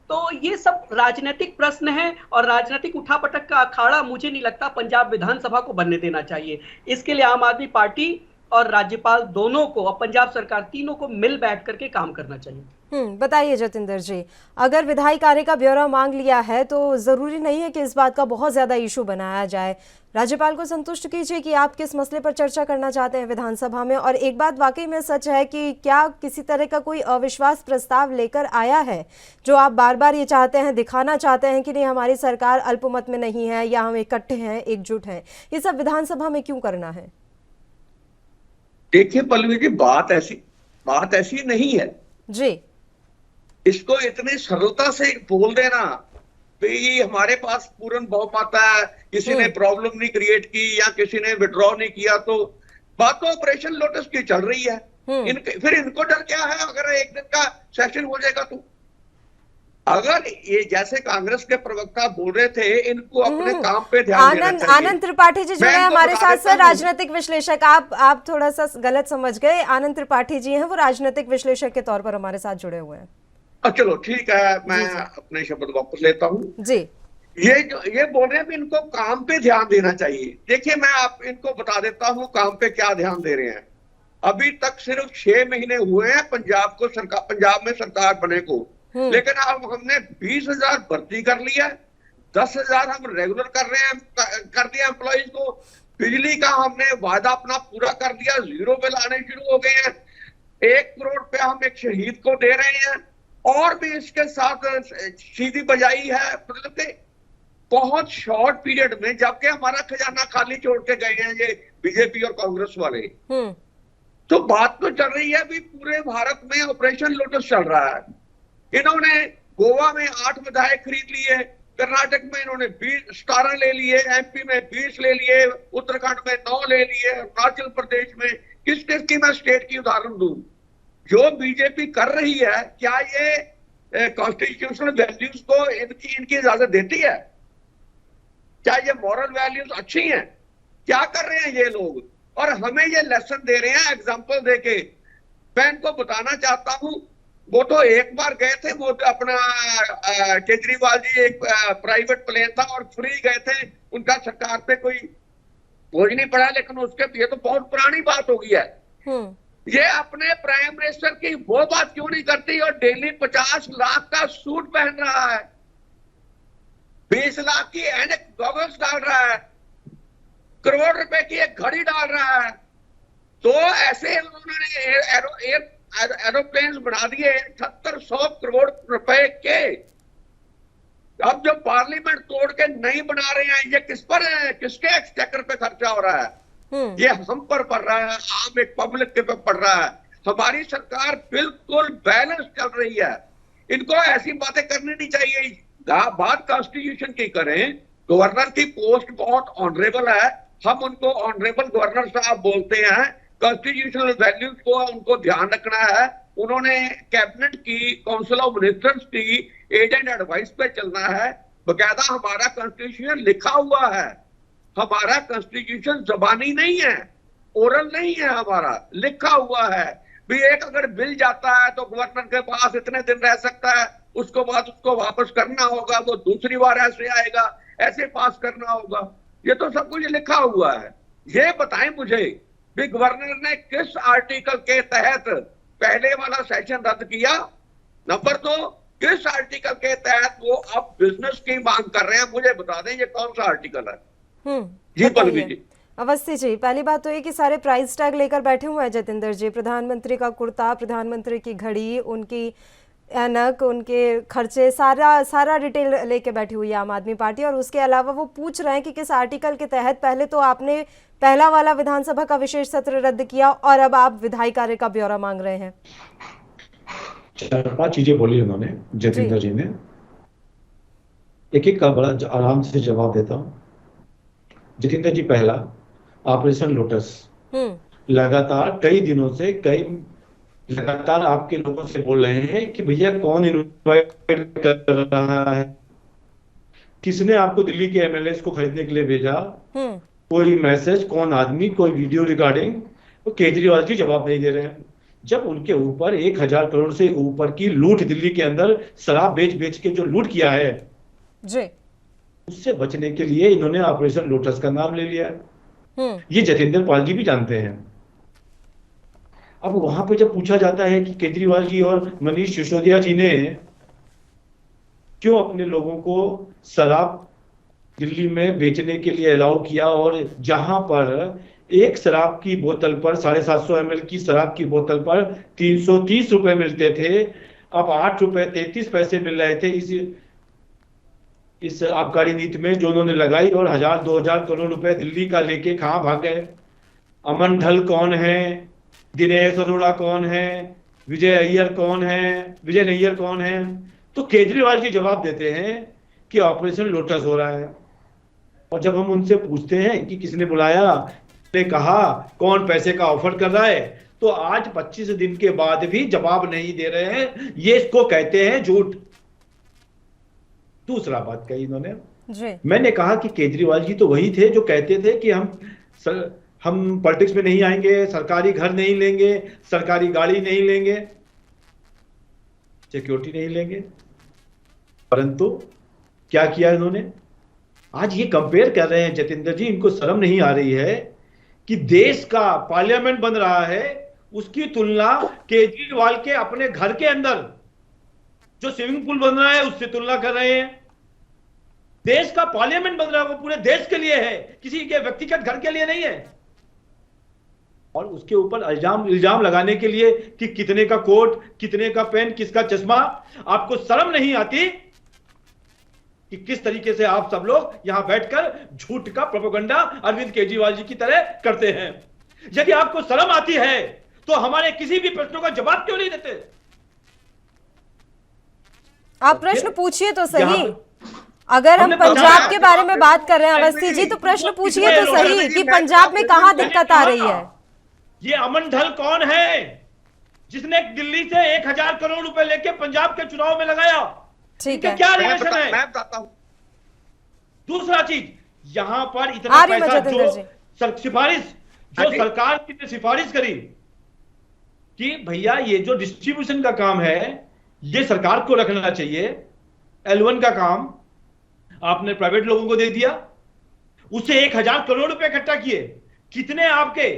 तो ये सब राजनीतिक प्रश्न है और राजनीतिक उठापटक का अखाड़ा मुझे नहीं लगता पंजाब विधानसभा को बनने देना चाहिए। इसके लिए आम आदमी पार्टी और राज्यपाल दोनों को और पंजाब सरकार तीनों को मिल बैठ करके काम करना चाहिए। बताइए जतिंदर जी, अगर विधायी कार्य का ब्यौरा मांग लिया है तो जरूरी नहीं है कि इस बात का बहुत ज्यादा इशू बनाया जाए। राज्यपाल को संतुष्ट कीजिए कि आप किस मसले पर चर्चा करना चाहते हैं विधानसभा में। और एक बात वाकई में सच है कि क्या किसी तरह का कोई अविश्वास प्रस्ताव लेकर आया है जो आप बार बार ये चाहते हैं, दिखाना चाहते हैं कि नहीं हमारी सरकार अल्पमत में नहीं है या हम इकट्ठे हैं, एकजुट हैं, ये सब विधानसभा में क्यों करना है? देखिए पल्लवी जी, बात ऐसी नहीं है जी। इसको इतनी सरलता से बोल देना भाई हमारे पास पूर्ण बहुमत है, किसी ने प्रॉब्लम नहीं क्रिएट की या किसी ने विड्रॉ नहीं किया, तो बात तो ऑपरेशन लोटस की चल रही है। फिर इनको डर क्या है अगर एक दिन का सेशन हो जाएगा तो? अगर ये जैसे कांग्रेस के प्रवक्ता बोल रहे थे, इनको अपने काम पे ध्यान देना चाहिए। आनंद त्रिपाठी जी जुड़े हमारे साथ सर, राजनीतिक विश्लेषक। आप थोड़ा सा गलत समझ गए, आनंद त्रिपाठी जी हैं, वो राजनीतिक विश्लेषक के तौर पर हमारे साथ जुड़े हुए हैं। चलो ठीक है, मैं अपने शब्द वापस लेता हूँ जी। ये बोल रहे हैं कि इनको काम पे ध्यान देना चाहिए। देखिए मैं इनको बता देता हूँ काम पे क्या ध्यान दे रहे हैं। अभी तक सिर्फ 6 महीने हुए हैं पंजाब में सरकार बने को, लेकिन अब हमने 20,000 भर्ती कर लिया, 10,000 हम रेगुलर कर दिया एम्प्लॉइज को। बिजली का हमने वादा अपना पूरा कर दिया, 0 बिल आने शुरू हो गए हैं। 1 करोड़ रुपया हम एक शहीद को दे रहे हैं और भी इसके साथ सीधी बजाई है। मतलब कि बहुत शॉर्ट पीरियड में, जबकि हमारा खजाना खाली छोड़ के गए हैं ये बीजेपी और कांग्रेस वाले। तो बात तो चल रही है भी पूरे भारत में ऑपरेशन लोटस चल रहा है। इन्होंने गोवा में 8 विधायक खरीद लिए, कर्नाटक में इन्होंने 17 ले लिए, एमपी में 20 ले लिए, उत्तराखंड में 9 ले लिए, अरुणाचल प्रदेश में किस की मैं स्टेट की उदाहरण दूं। जो बीजेपी कर रही है, क्या ये कॉन्स्टिट्यूशनल वैल्यूज को इनकी इजाजत देती है? क्या ये मॉरल वैल्यूज अच्छी हैं? क्या कर रहे हैं ये लोग? और हमें ये लेसन दे रहे हैं एग्जांपल देके। मैं इनको बताना चाहता हूं, वो तो एक बार गए थे, वो अपना केजरीवाल जी एक प्राइवेट प्लेन था और फ्री गए थे, उनका सरकार पे कोई बोझ नहीं पड़ा। लेकिन उसके ये तो बहुत पुरानी बात हो गई है। ये अपने प्राइम मिनिस्टर की वो बात क्यों नहीं करती और डेली 50 लाख का सूट पहन रहा है, 20 लाख की एनक गॉगल्स डाल रहा है, करोड़ रुपए की एक घड़ी डाल रहा है। तो ऐसे उन्होंने एरोप्लेन बना दिए 7800 करोड़ रुपए के। अब जो पार्लियामेंट तोड़ के नहीं बना रहे हैं, ये किस पर है? किसके एक्सचेकर पे खर्चा हो रहा है? ये हम पर पड़ रहा है, आम एक पब्लिक के पे पड़ रहा है। हमारी सरकार बिल्कुल बैलेंस चल रही है। इनको ऐसी बातें करनी नहीं चाहिए। बात कॉन्स्टिट्यूशन की करें, गवर्नर की पोस्ट बहुत ऑनरेबल है, हम उनको ऑनरेबल गवर्नर साहब बोलते हैं। कॉन्स्टिट्यूशनल वैल्यूज को उनको ध्यान रखना है। उन्होंने कैबिनेट की, काउंसिल ऑफ मिनिस्टर्स की एज एंड एडवाइस पे चलना है। बकायदा हमारा कॉन्स्टिट्यूशन लिखा हुआ है, हमारा कॉन्स्टिट्यूशन जबानी नहीं है, ओरल नहीं है, हमारा लिखा हुआ है। भी एक अगर बिल जाता है तो गवर्नर के पास इतने दिन रह सकता है, उसको बाद उसको वापस करना होगा, वो दूसरी बार ऐसे आएगा, ऐसे पास करना होगा। ये तो सब कुछ लिखा हुआ है। ये बताएं मुझे भी गवर्नर ने किस आर्टिकल के तहत पहले वाला सेशन रद्द किया। नंबर 2, किस आर्टिकल के तहत वो अब बिजनेस की मांग कर रहे हैं, मुझे बता दें ये कौन सा आर्टिकल है। जी पल्लवी जी। अवस्थी जी, पहली बात तो ये कि सारे प्राइस टैग लेकर बैठे हुए हैं जतिंदर जी। प्रधानमंत्री का कुर्ता, प्रधानमंत्री की घड़ी, उनकी ऐनक, उनके खर्चे, सारा डिटेल लेके बैठी हुई है आम आदमी पार्टी। और उसके अलावा वो पूछ रहे हैं कि किस आर्टिकल के तहत पहले तो आपने पहला वाला विधानसभा का विशेष सत्र रद्द किया और अब आप विधायी कार्य का ब्यौरा मांग रहे हैं। 4-5 चीजें बोली उन्होंने, जतिंदर जी ने। एक एक का बड़ा आराम से जवाब देता हूँ। जतिंदर जी, पहला ऑपरेशन लोटस, लगातार कई दिनों से लगातार आपके लोगों से बोल रहे हैं कि भैया कौन इन्वाइट कर रहा है, किसने आपको दिल्ली के एमएलए को खरीदने के लिए भेजा, कोई मैसेज, कौन आदमी, कोई वीडियो रिकॉर्डिंग। तो केजरीवाल जी जवाब नहीं दे रहे हैं। जब उनके ऊपर 1000 करोड़ से ऊपर की लूट, दिल्ली के अंदर शराब बेच के जो लूट किया है जी, उससे बचने के लिए इन्होंने ऑपरेशन लोटस का नाम ले लिया है। ये जतिंदर पाल जी भी जानते हैं। अब वहां पे जब पूछा जाता है कि केजरीवाल जी और मनीष सिसोदिया जी ने क्यों अपने लोगों को शराब दिल्ली में बेचने के लिए अलाउ किया, और जहां पर एक शराब की बोतल पर 750 ml की शराब की बोतल पर 330 रुपए मिलते थे, अब 8 रुपए 33 पैसे मिल रहे थे इस आबकारी नीति में जो उन्होंने लगाई। और 1000-2000 करोड़ रुपए दिल्ली का लेके कहां भाग गए। अमन ढल कौन है, दिनेश अरोड़ा कौन है, विजय नैयर कौन है। तो केजरीवाल जी जवाब देते हैं कि ऑपरेशन लोटस हो रहा है। और जब हम उनसे पूछते हैं कि किसने बुलाया, ने कहा कौन पैसे का ऑफर कर रहा है, तो आज 25 दिन के बाद भी जवाब नहीं दे रहे हैं। ये इसको कहते हैं झूठ। दूसरा बात कही इन्होंने जी। मैंने कहा कि केजरीवाल जी तो वही थे जो कहते थे कि हम पॉलिटिक्स में नहीं आएंगे, सरकारी घर नहीं लेंगे, सरकारी गाड़ी नहीं लेंगे, सिक्योरिटी नहीं लेंगे। परंतु क्या किया इन्होंने? आज ये कंपेयर कर रहे हैं जतिंदर जी, इनको शर्म नहीं आ रही है कि देश का पार्लियामेंट बन रहा है, उसकी तुलना केजरीवाल के अपने घर के अंदर जो स्विमिंग पूल बन रहा है उससे तुलना कर रहे हैं। देश का पार्लियामेंट बन रहा है, वो पूरे देश के लिए है, किसी के व्यक्तिगत घर के लिए नहीं है। और उसके ऊपर इल्जाम लगाने के लिए कि कितने का कोट, कितने का पेन, किसका चश्मा। आपको शर्म नहीं आती कि किस तरीके से आप सब लोग यहां बैठकर झूठ का प्रोपेगेंडा अरविंद केजरीवाल जी की तरह करते हैं। यदि आपको शर्म आती है तो हमारे किसी भी प्रश्नों का जवाब क्यों नहीं देते? आप प्रश्न पूछिए तो सही। अगर हम पंजाब के बारे में बात कर रहे हैं अवस्थी जी, तो प्रश्न पूछिए तो सही कि पंजाब में कहां दिक्कत आ रही है। ये अमन ढल कौन है जिसने दिल्ली से 1000 करोड़ रुपए लेके पंजाब के चुनाव में लगाया? ठीक है, क्या रिलेशन है? मैं बताता हूं। दूसरा चीज, यहां पर इतना पैसा जो सिफारिश जो सरकार की सिफारिश करी कि भैया ये जो डिस्ट्रीब्यूशन का काम है ये सरकार को रखना चाहिए, L1 का काम आपने प्राइवेट लोगों को दे दिया, उससे 1000 करोड़ रुपए इकट्ठा किए। कितने आपके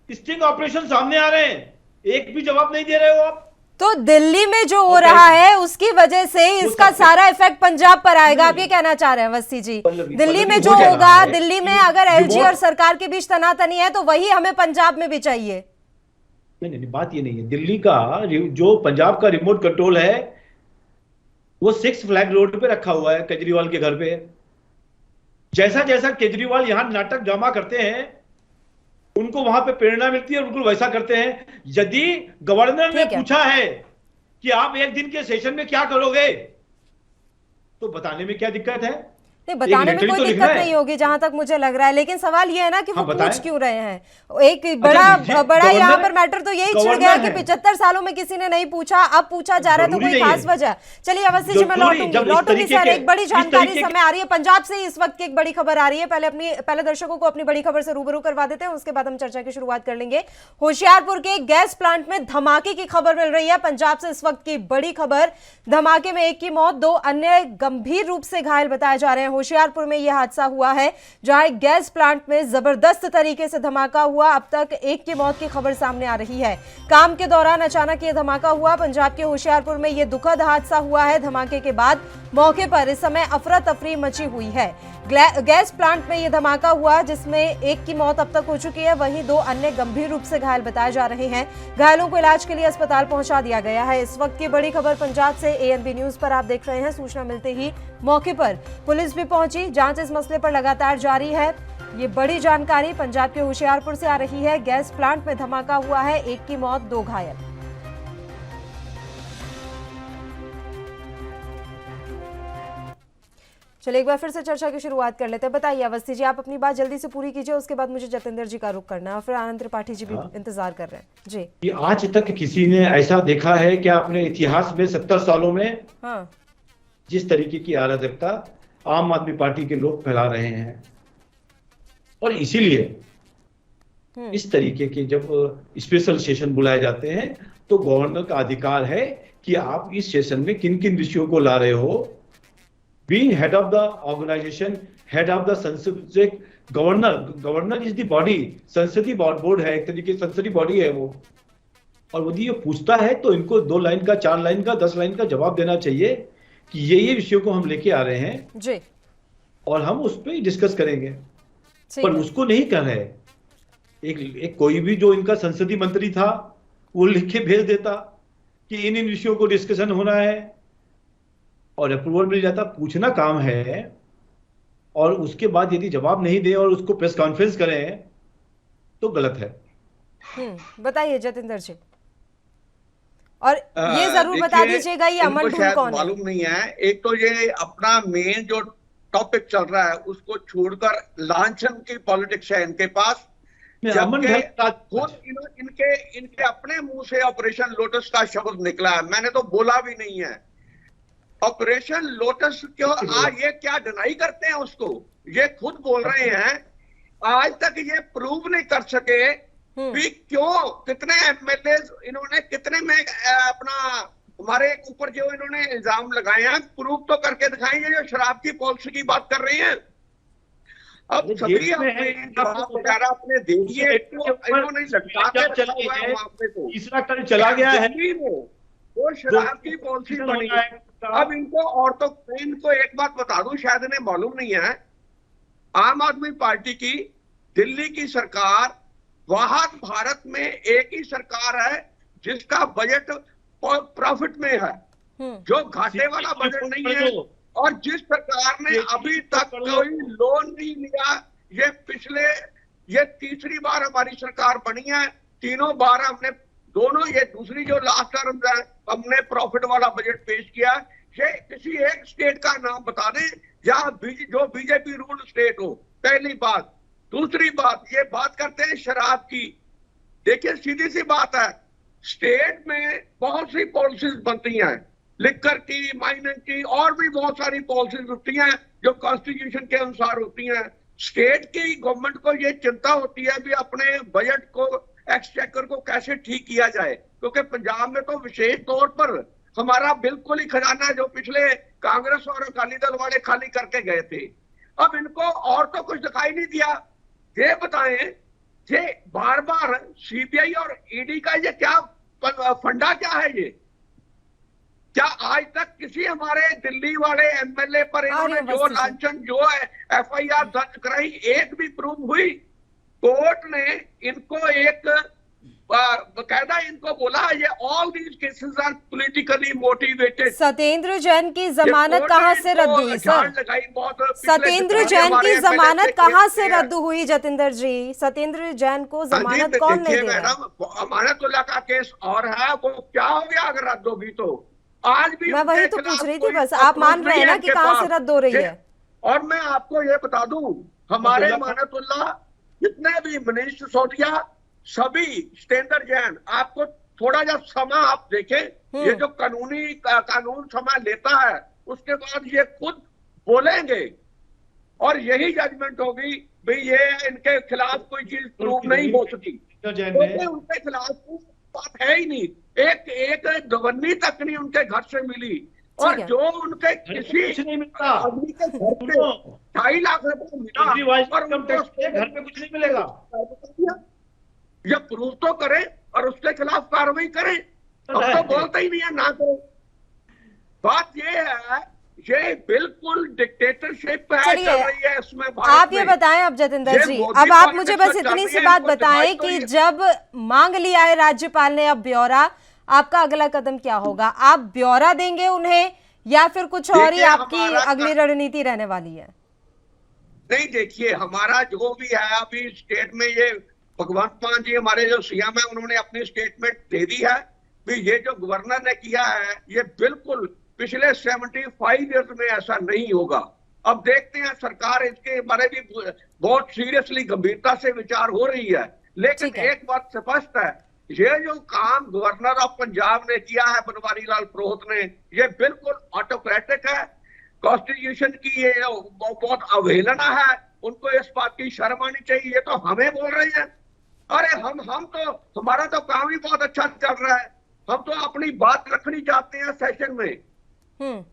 स्टिंग ऑपरेशन सामने आ रहे हैं, एक भी जवाब नहीं दे रहे हो आप। तो दिल्ली में जो हो रहा है उसकी वजह से इसका सारा इफेक्ट पंजाब पर आएगा, आप ये कहना चाह रहे हैं अवस्थी जी? दिल्ली में जो होगा, दिल्ली में अगर एलजी और सरकार के बीच तनातनी है तो वही हमें पंजाब में भी चाहिए। नहीं, बात ये नहीं है। दिल्ली का जो पंजाब का रिमोट कंट्रोल है वो 6 फ्लैग रोड पे रखा हुआ है केजरीवाल के घर पे। जैसा जैसा केजरीवाल यहां नाटक ड्रामा करते हैं उनको वहां पे प्रेरणा मिलती है, बिल्कुल वैसा करते हैं। यदि गवर्नर ने पूछा है कि आप एक दिन के सेशन में क्या करोगे, तो बताने में क्या दिक्कत है? नहीं, बताने में लेटर कोई तो दिक्कत लिखना है। नहीं होगी जहां तक मुझे लग रहा है, लेकिन सवाल ये है ना कि वो हाँ, बताएं। पूछ क्यों रहे हैं। एक बड़ा गवर्नर यहाँ है, पर मैटर तो यही छिड़ गवर्नर गया कि है। 75 सालों में किसी ने नहीं पूछा, अब पूछा जा रहा है, तो जरूरी कोई नहीं खास है। वजह। चलिए अवस्थी जी, मैं जरूरी, लौटूंगी जब इस तरीके सर। के- एक बड़ी इस जानकारी तरीके समय आ रही है पंजाब से, इस वक्त की एक बड़ी खबर आ रही है। पहले दर्शकों को अपनी बड़ी खबर से रूबरू करवा देते हैं, उसके बाद हम चर्चा की शुरुआत कर लेंगे। होशियारपुर के गैस प्लांट में धमाके की खबर मिल रही है पंजाब से, इस वक्त की बड़ी खबर। धमाके में एक की मौत, 2 अन्य गंभीर रूप से घायल बताए जा रहे हैं। होशियारपुर में यह हादसा हुआ है जहां एक गैस प्लांट में जबरदस्त तरीके से धमाका हुआ। अब तक एक की मौत की खबर सामने आ रही है। काम के दौरान अचानक यह धमाका हुआ। पंजाब के होशियारपुर में यह दुखद हादसा हुआ है। धमाके के बाद मौके पर इस समय अफरा तफरी मची हुई है। गैस प्लांट में यह धमाका हुआ जिसमें एक की मौत अब तक हो चुकी है, वहीं 2 अन्य गंभीर रूप से घायल बताए जा रहे हैं। घायलों को इलाज के लिए अस्पताल पहुंचा दिया गया है। इस वक्त की बड़ी खबर पंजाब से एएनबी न्यूज पर आप देख रहे हैं। सूचना मिलते ही मौके पर पुलिस भी पहुंची, जांच इस मसले पर लगातार जारी है। ये बड़ी जानकारी पंजाब के होशियारपुर से आ रही है। गैस प्लांट में धमाका हुआ है, 1 की मौत, 2 घायल। चलिए एक बार फिर से चर्चा की शुरुआत कर लेते हैं। बताइए अवस्थी जी, आप अपनी बात जल्दी से पूरी कीजिए, उसके बाद मुझे जतेंद्र जी का रुख करना है और फिर आनंद त्रिपाठी जी भी इंतजार कर रहे हैं जी। कि आज तक किसी ने ऐसा देखा है क्या अपने इतिहास में 70 सालों में? हाँ, जिस तरीके की अराजकता आम आदमी पार्टी के लोग फैला रहे हैं, और इसीलिए इस तरीके के जब स्पेशल सेशन बुलाए जाते हैं तो गवर्नर का अधिकार है कि आप इस सेशन में किन किन विषयों को ला रहे हो। Being head of the organisation, head of the Sansad, governor is the body, संसदीय बोर्ड है, एक तरीके से संसदीय बॉडी है वो। और यदि ये पूछता है तो इनको 2 लाइन का, 4 लाइन का, 10 लाइन का जवाब देना चाहिए कि ये विषयों को हम लेके आ रहे हैं जी, और हम उस पर डिस्कस करेंगे। ठीक पर है। उसको नहीं कर रहे। एक कोई भी जो इनका संसदीय मंत्री था वो लिख के भेज देता कि इन विषयों को डिस्कशन होना है और अप्रूवल मिल जाता। पूछना काम है और उसके बाद यदि जवाब नहीं दे और उसको प्रेस कॉन्फ्रेंस करें तो गलत है। बताइए जतेंद्र जी, और ये जरूर बता दीजिएगा ये अमन ढूंढ कौन है? मालूम नहीं है। एक तो ये अपना मेन जो टॉपिक चल रहा है उसको छोड़कर लांछन की पॉलिटिक्स है इनके पास। खुद इनके अपने मुंह से ऑपरेशन लोटस का शब्द निकला है, मैंने तो बोला भी नहीं है। ऑपरेशन लोटस क्यों आज ये क्या डिनाई करते हैं उसको, ये खुद बोल रहे हैं। आज तक ये प्रूव नहीं कर सके कि क्यों, कितने एमएलए इन्होंने, कितने में अपना हमारे ऊपर जो इन्होंने इल्जाम लगाए हैं, प्रूव तो करके दिखाएंगे। जो शराब की पॉलिसी की बात कर रहे हैं, अब सभी वगैरह अपने देखिए, इन्होंने तीसरा टर्न चला गया है, वो शराब की पॉलिसी बनी है। अब इनको, और तो इनको एक बात बता दूं, शायद इन्हें मालूम नहीं है, आम आदमी पार्टी की दिल्ली की सरकार, वहां भारत में एक ही सरकार है जिसका बजट प्रॉफिट में है, जो घाटे वाला बजट नहीं है। और जिस सरकार ने अभी तक कोई लोन नहीं लिया, ये तीसरी बार हमारी सरकार बनी है। तीनों बार हमने, दोनों, ये दूसरी जो लास्ट टर्म है, हमने प्रॉफिट वाला बजट पेश किया। ये किसी एक स्टेट का नाम बता दें जहां जो बीजेपी रूल स्टेट हो, पहली बात। दूसरी बात, ये बात करते हैं शराब की। देखिए सीधी सी बात है, स्टेट में बहुत सी पॉलिसीज बनती हैं, लिकर की, माइनिंग की, और भी बहुत सारी पॉलिसीज होती हैं जो कॉन्स्टिट्यूशन के अनुसार होती हैं। स्टेट की गवर्नमेंट को ये चिंता होती है भी अपने बजट को, एक्सचेकर को कैसे ठीक किया जाए, क्योंकि पंजाब में तो विशेष तौर पर हमारा बिल्कुल ही खजाना जो पिछले कांग्रेस और अकाली दल वाले खाली करके गए थे। अब इनको और तो कुछ दिखाई नहीं दिया। ये बताएं, ये बार बार सीबीआई और ईडी का ये क्या फंडा क्या है? ये क्या आज तक किसी हमारे दिल्ली वाले एमएलए पर इन्होंने जो लांछन, जो एफआईआर दर्ज कराई, एक भी प्रूव हुई? कोर्ट ने इनको एक बकायदा इनको बोला ये all these cases are politically motivated. Satyendra Jain की जमानत कहां से रद्द हुई सर? सत्येंद्र जैन की जमानत कहां से रद्द हुई जतेंद्र जी? सत्येंद्र जैन को जमानत कौन नहीं दे रहा? अमानतुल्लाह का केस और है, वो क्या हो गया अगर रद्द होगी तो? आज भी मैं वही उनके तो खिलाफ पूछ रही थी, कोई बस आप proof मान रहे नहीं हैं ना है कि इनके कहाँ से पास। रद्द हो रही ये- है। और मैं आपको ये बता दूं, हमारे अब्दुल्ला- मानतुल्लाह जितने भी मनीष सिसोदिया, सभी स्टैंडर्ड जैन, आपको थोड़ा जा समय आप देखें, ये जो कानून समय लेता है, उसके बाद ये खुद बोलेंगे और यही जजमेंट होगी भाई ये इनके खिलाफ कोई चीज प्रूव नहीं हो सकी, क्योंकि उनके खिलाफ कोई बात है ही नहीं। एक गवर्नी तक नहीं उनके घर से मिली, और ठीक है। जो उनके किसी कुछ नहीं मिलता। आदमी के घर पे 2.5 लाख रुपए मिला और इनकम टैक्स के घर पे कुछ नहीं मिलेगा। ये प्रूव तो करें और उसके खिलाफ कार्रवाई करें। अब तो बोलते ही नहीं है ना करो। बात ये है, ये बिल्कुल डिक्टेटरशिप है, चलिए, चल रही है इसमें भारत आप ये में। बताएं अब जतिंदर ये जी, मोदी अब आप पॉलिटिक्स मुझे में बस चल इतनी रही सी है, बात इनको बताएं दिखाई तो कि ये- जब मांग लिया है राज्यपाल ने अब ब्यौरा, आपका अगला कदम क्या होगा? आप ब्यौरा देंगे उन्हें या फिर कुछ और ही देखिए, आपकी हमारा अगली रणनीति रहने वाली है? नहीं, देखिए हमारा जो भी है अभी स्टेट में, ये भगवंत मान जी हमारे जो सीएम है, उन्होंने अपनी स्टेटमेंट दे दी है कि ये जो गवर्नर ने किया है ये बिल्कुल पिछले 75 ईयर्स में ऐसा नहीं होगा। अब देखते हैं, सरकार इसके बारे में बहुत सीरियसली गंभीरता से विचार हो रही है, लेकिन ठीक है। एक बात स्पष्ट है, ये जो काम गवर्नर ऑफ पंजाब ने किया है बनवारी लाल प्रोहित ने, ये बिल्कुल ऑटोक्रेटिक है, कॉन्स्टिट्यूशन की ये बहुत अवहेलना है। उनको इस बात की शर्म आनी चाहिए। ये तो हमें बोल रहे हैं, अरे हम तो, हमारा तो काम ही बहुत अच्छा चल रहा है, हम तो अपनी बात रखनी चाहते हैं सेशन में।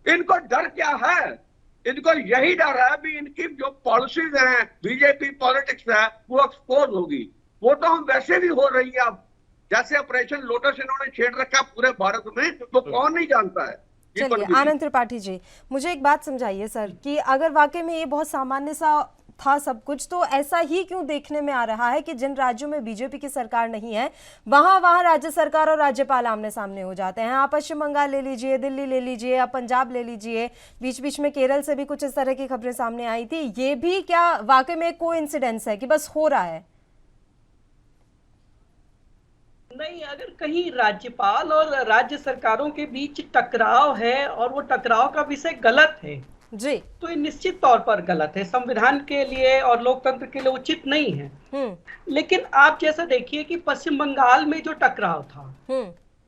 इनको डर क्या है? इनको यही डर है भी इनकी जो पॉलिसीज हैं, बीजेपी पॉलिटिक्स है, वो एक्सपोज होगी। वो तो हम वैसे भी हो रही है। अब जैसे ऑपरेशन लोटस इन्होंने छेड़ रखा पूरे भारत में, तो कौन नहीं जानता है। चलिए आनंद त्रिपाठी जी, मुझे एक बात समझाइए सर कि अगर वाकई में ये बहुत सामान्य सा था सब कुछ, तो ऐसा ही क्यों देखने में आ रहा है कि जिन राज्यों में बीजेपी की सरकार नहीं है वहां राज्य सरकार और राज्यपाल आमने सामने हो जाते हैं? आप पश्चिम बंगाल ले लीजिए, दिल्ली ले लीजिए, आप पंजाब ले लीजिए, बीच बीच में केरल से भी कुछ इस तरह की खबरें सामने आई थी। ये भी क्या वाकई में कोइंसिडेंस है कि बस हो रहा है? नहीं, अगर कहीं राज्यपाल और राज्य सरकारों के बीच टकराव है और वो टकराव का विषय गलत है जी, तो ये निश्चित तौर पर गलत है, संविधान के लिए और लोकतंत्र के लिए उचित नहीं है। लेकिन आप जैसा देखिए कि पश्चिम बंगाल में जो टकराव था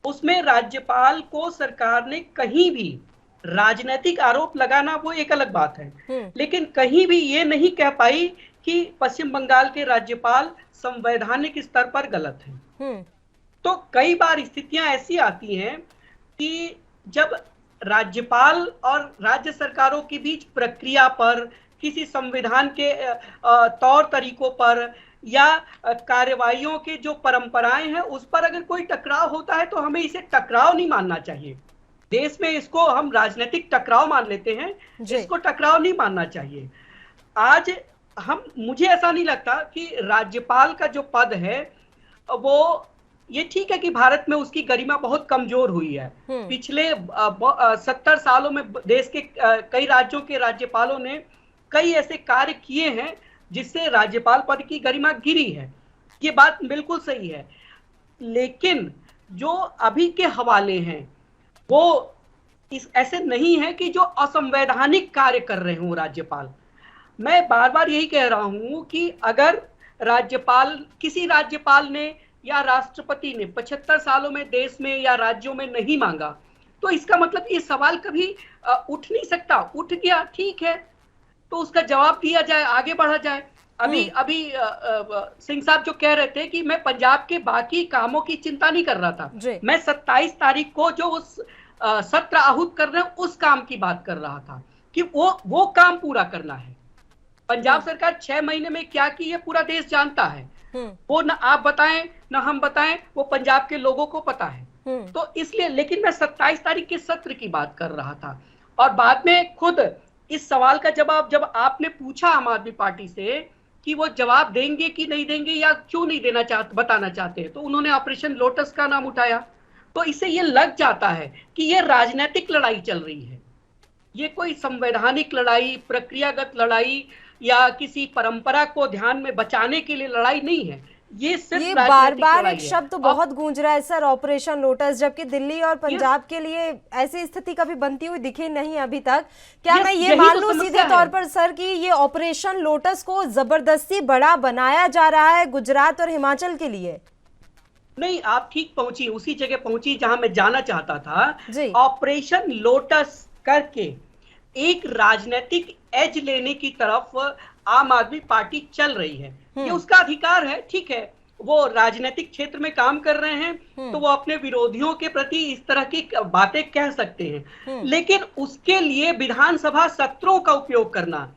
उसमें राज्यपाल को सरकार ने कहीं भी राजनीतिक आरोप लगाना वो एक अलग बात है, लेकिन कहीं भी ये नहीं कह पाई कि पश्चिम बंगाल के राज्यपाल संवैधानिक स्तर पर गलत हैं। तो कई बार स्थितियां ऐसी आती हैं कि जब राज्यपाल और राज्य सरकारों के बीच प्रक्रिया पर, किसी संविधान के तौर तरीकों पर या कार्यवाहियों के जो परंपराएं हैं उस पर अगर कोई टकराव होता है तो हमें इसे टकराव नहीं मानना चाहिए। देश में इसको हम राजनीतिक टकराव मान लेते हैं, इसको टकराव नहीं मानना चाहिए। आज मुझे ऐसा नहीं लगता कि राज्यपाल का जो पद है वो, ये ठीक है कि भारत में उसकी गरिमा बहुत कमजोर हुई है। पिछले 70 सालों में देश के कई राज्यों के राज्यपालों ने कई ऐसे कार्य किए हैं जिससे राज्यपाल पद की गरिमा गिरी है, ये बात बिल्कुल सही है। लेकिन जो अभी के हवाले हैं वो ऐसे नहीं है कि जो असंवैधानिक कार्य कर रहे हों राज्यपाल। मैं बार बार यही कह रहा हूं कि अगर किसी राज्यपाल ने या राष्ट्रपति ने 75 सालों में देश में या राज्यों में नहीं मांगा, तो इसका मतलब ये सवाल कभी उठ नहीं सकता। उठ गया, ठीक है, तो उसका जवाब दिया जाए, आगे बढ़ा जाए। अभी सिंह साहब जो कह रहे थे कि मैं पंजाब के बाकी कामों की चिंता नहीं कर रहा था, मैं 27 तारीख को जो उस सत्र आहूत कर रहे हैं उस काम की बात कर रहा था कि वो काम पूरा करना है। पंजाब सरकार 6 महीने में क्या की है पूरा देश जानता है, वो ना आप बताएं ना हम बताएं, वो पंजाब के लोगों को पता है। तो इसलिए, लेकिन मैं 27 तारीख के सत्र की बात कर रहा था। और बाद में खुद इस सवाल का जवाब जब आपने पूछा आम आदमी पार्टी से कि वो जवाब देंगे कि नहीं देंगे या क्यों नहीं बताना चाहते हैं, तो उन्होंने ऑपरेशन लोटस का नाम उठाया। तो इससे ये लग जाता है कि ये राजनीतिक लड़ाई चल रही है, ये कोई संवैधानिक लड़ाई, प्रक्रियागत लड़ाई या किसी परंपरा को ध्यान में बचाने के लिए लड़ाई नहीं है। ये सिर्फ ये राजनीतिक बार बार लड़ाई एक है। शब्द तो बहुत गूंज रहा है सर, ऑपरेशन लोटस, जबकि दिल्ली और पंजाब के लिए ऐसी स्थिति कभी बनती हुई दिखी नहीं अभी तक। क्या मैं ये यही मान तो लूं समस्या सीधे है। तौर पर सर कि ये ऑपरेशन लोटस को जबरदस्ती बड़ा बनाया जा रहा है गुजरात और हिमाचल के लिए? नहीं, आप ठीक पहुंची, उसी जगह पहुंची जहां मैं जाना चाहता जी। था। ऑपरेशन लोटस करके एक राजनीतिक एज लेने की तरफ आम आदमी पार्टी चल रही है। ये उसका अधिकार है, ठीक है, वो राजनीतिक क्षेत्र में काम कर रहे हैं तो वो अपने विरोधियों के प्रति इस तरह की बातें कह सकते हैं, लेकिन उसके लिए विधानसभा सत्रों का उपयोग करना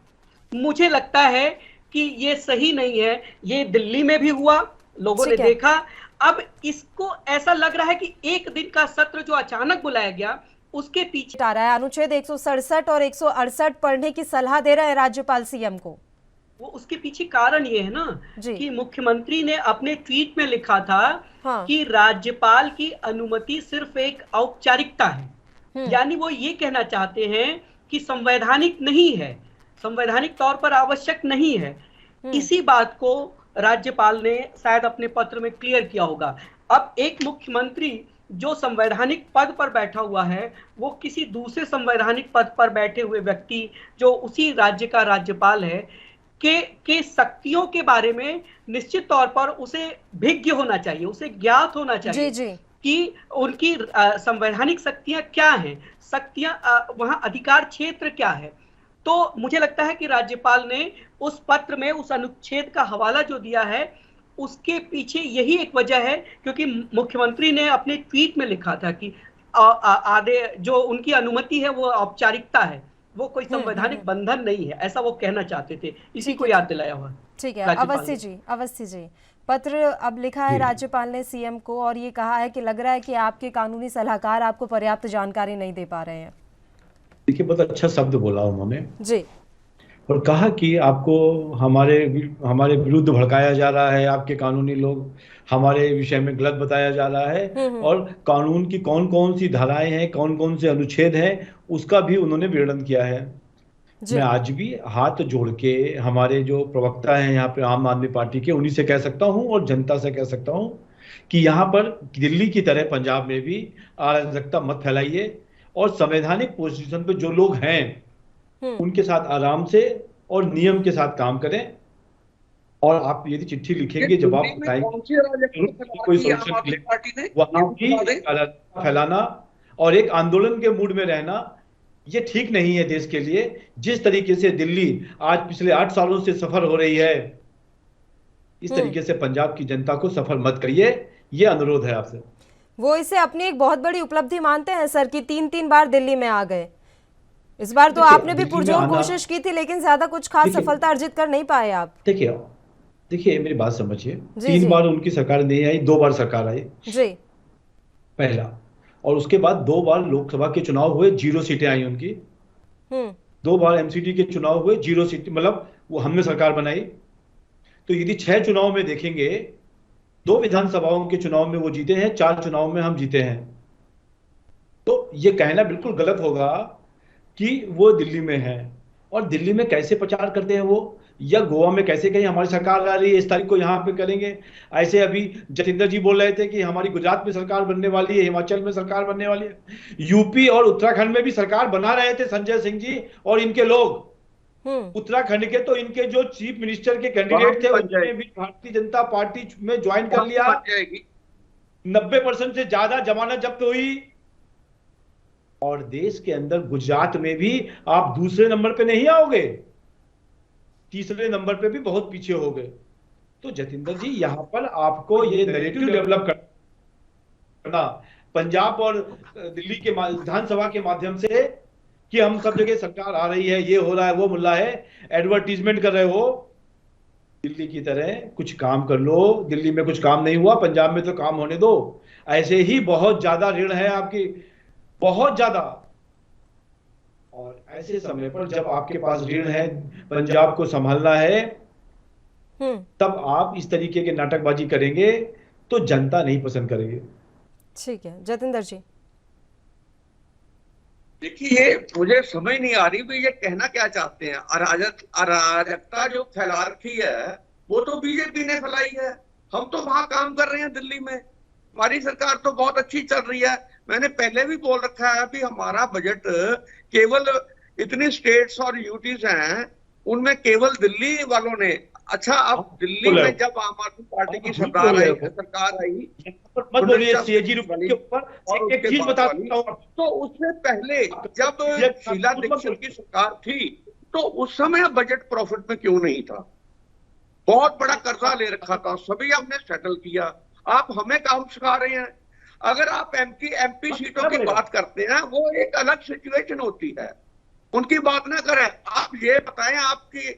मुझे लगता है कि ये सही नहीं है। ये दिल्ली में भी हुआ, लोगों ने देखा। अब इसको ऐसा लग रहा है कि एक दिन का सत्र जो अचानक बुलाया गया उसके पीछे आ रहा है। अनुच्छेद 167 और 168 पढ़ने की सलाह दे रहे हैं राज्यपाल सीएम को। वो उसके पीछे कारण ये है ना कि मुख्यमंत्री ने अपने ट्वीट में लिखा था कि राज्यपाल की अनुमति सिर्फ एक औपचारिकता है। यानी वो ये कहना चाहते हैं कि संवैधानिक नहीं है, संवैधानिक तौर पर आवश्यक नहीं है। इसी बात को राज्यपाल ने शायद अपने पत्र में क्लियर किया होगा। अब एक मुख्यमंत्री जो संवैधानिक पद पर बैठा हुआ है, वो किसी दूसरे संवैधानिक पद पर बैठे हुए व्यक्ति जो उसी राज्य का राज्यपाल है के शक्तियों के बारे में निश्चित तौर पर उसे भिज्ञ होना चाहिए, उसे ज्ञात होना चाहिए जी। कि उनकी संवैधानिक शक्तियां क्या हैं, शक्तियां वहां अधिकार क्षेत्र क्या है। तो मुझे लगता है कि राज्यपाल ने उस पत्र में उस अनुच्छेद का हवाला जो दिया है उसके पीछे यही एक वजह है, क्योंकि मुख्यमंत्री ने अपने ट्वीट में लिखा था कि आधे जो उनकी अनुमति है वो औपचारिकता है, वो कोई संवैधानिक बंधन नहीं है, ऐसा वो कहना चाहते थे। इसी को याद दिलाया हुआ। ठीक है, अवस्थी जी पत्र अब लिखा है राज्यपाल ने सीएम को और ये कहा है कि लग रहा है कि आपके कानूनी सलाहकार आपको पर्याप्त जानकारी नहीं दे पा रहे हैं। देखिए, बहुत अच्छा शब्द बोला उन्होंने जी, और कहा कि आपको हमारे विरुद्ध भड़काया जा रहा है, आपके कानूनी लोग हमारे विषय में गलत बताया जा रहा है और कानून की कौन कौन सी धाराएं हैं, कौन कौन से अनुच्छेद हैं, उसका भी उन्होंने वर्णन किया है। मैं आज भी हाथ जोड़ के हमारे जो प्रवक्ता हैं यहाँ पे आम आदमी पार्टी के, उन्हीं से कह सकता हूँ और जनता से कह सकता हूँ कि यहाँ पर दिल्ली की तरह पंजाब में भी अराजकता मत फैलाइए और संवैधानिक पोजीशन पे जो लोग हैं उनके साथ आराम से और नियम के साथ काम करें। और आप यदि चिट्ठी लिखेंगे, जवाब बताएंगे, कोई सोल्यूशन वहां भी फैलाना और एक आंदोलन के मूड में रहना ये ठीक नहीं है देश के लिए। जिस तरीके से दिल्ली आज पिछले 8 सालों से सफर हो रही है, इस तरीके से पंजाब की जनता को सफर मत करिए, ये अनुरोध है आपसे। वो इसे अपनी एक बहुत बड़ी उपलब्धि मानते हैं सर कि 3 बार दिल्ली में आ गए। इस बार तो आपने भी पुरजोर कोशिश की थी, लेकिन ज्यादा कुछ खास सफलता अर्जित कर नहीं पाए आप। देखिए मेरी बात समझिए, 3 बार उनकी सरकार नहीं आई, 2 बार सरकार आई जी, पहला, और उसके बाद 2 बार लोकसभा के चुनाव हुए, 0 सीटें आई उनकी। 2 बार एमसीडी के चुनाव हुए, 0 सीट, मतलब वो हमने सरकार बनाई। तो यदि 6 चुनाव में देखेंगे, 2 विधानसभाओं के चुनाव में वो जीते हैं, 4 चुनाव में हम जीते हैं। तो ये कहना बिल्कुल गलत होगा कि वो दिल्ली में है। और दिल्ली में कैसे प्रचार करते हैं वो, या गोवा में कैसे कहीं हमारी सरकार आ रही है, इस तारीख को यहाँ पे करेंगे। ऐसे अभी जतिंदर जी बोल रहे थे कि हमारी गुजरात में सरकार बनने वाली है, हिमाचल में सरकार बनने वाली है, यूपी और उत्तराखंड में भी सरकार बना रहे थे संजय सिंह जी और इनके लोग। उत्तराखंड के तो इनके जो चीफ मिनिस्टर के कैंडिडेट थे उन्होंने भी भारतीय जनता पार्टी में ज्वाइन कर लिया। 90% से ज्यादा जमानत जब्त हुई। और देश के अंदर गुजरात में भी आप दूसरे नंबर पे नहीं आओगे, तीसरे नंबर पे भी बहुत पीछे हो गए। तो जतिंदर जी, यहां पर आपको ये नैरेटिव डेवलप करना पंजाब और दिल्ली के विधानसभा के माध्यम से कि हम सब जगह सरकार आ रही है, ये हो रहा है, वो मिल रहा है, एडवर्टीजमेंट कर रहे हो। दिल्ली की तरह कुछ काम कर लो। दिल्ली में कुछ काम नहीं हुआ, पंजाब में तो काम होने दो। ऐसे ही बहुत ज्यादा ऋण है आपकी, बहुत ज्यादा। और ऐसे समय पर जब आपके पास ऋण है, पंजाब को संभालना है, तब आप इस तरीके के नाटकबाजी करेंगे तो जनता नहीं पसंद करेगी। ठीक है जतिंदर जी। देखिए, मुझे समझ नहीं आ रही भी ये कहना क्या चाहते हैं। अराजकता जो फैला रखी है वो तो बीजेपी ने फैलाई है। हम तो वहां काम कर रहे हैं दिल्ली में, हमारी सरकार तो बहुत अच्छी चल रही है। मैंने पहले भी बोल रखा है कि हमारा बजट केवल इतनी स्टेट्स और यूटीज हैं, उनमें केवल दिल्ली वालों ने, अच्छा अब दिल्ली में जब आम आदमी पार्टी की सरकार आई मत बोलिए सीएजी रिपोर्ट के ऊपर, एक चीज बताता हूं, तो उससे पहले जब शीला दीक्षित की सरकार थी तो उस समय बजट प्रॉफिट में क्यों नहीं था? बहुत बड़ा कर्जा ले रखा था, सभी हमने सेटल किया। आप हमें काम सिखा रहे हैं। अगर आप एमपी सीटों की बात करते हैं, वो एक अलग सिचुएशन होती है, उनकी बात ना करें। आप ये बताएं, आपकी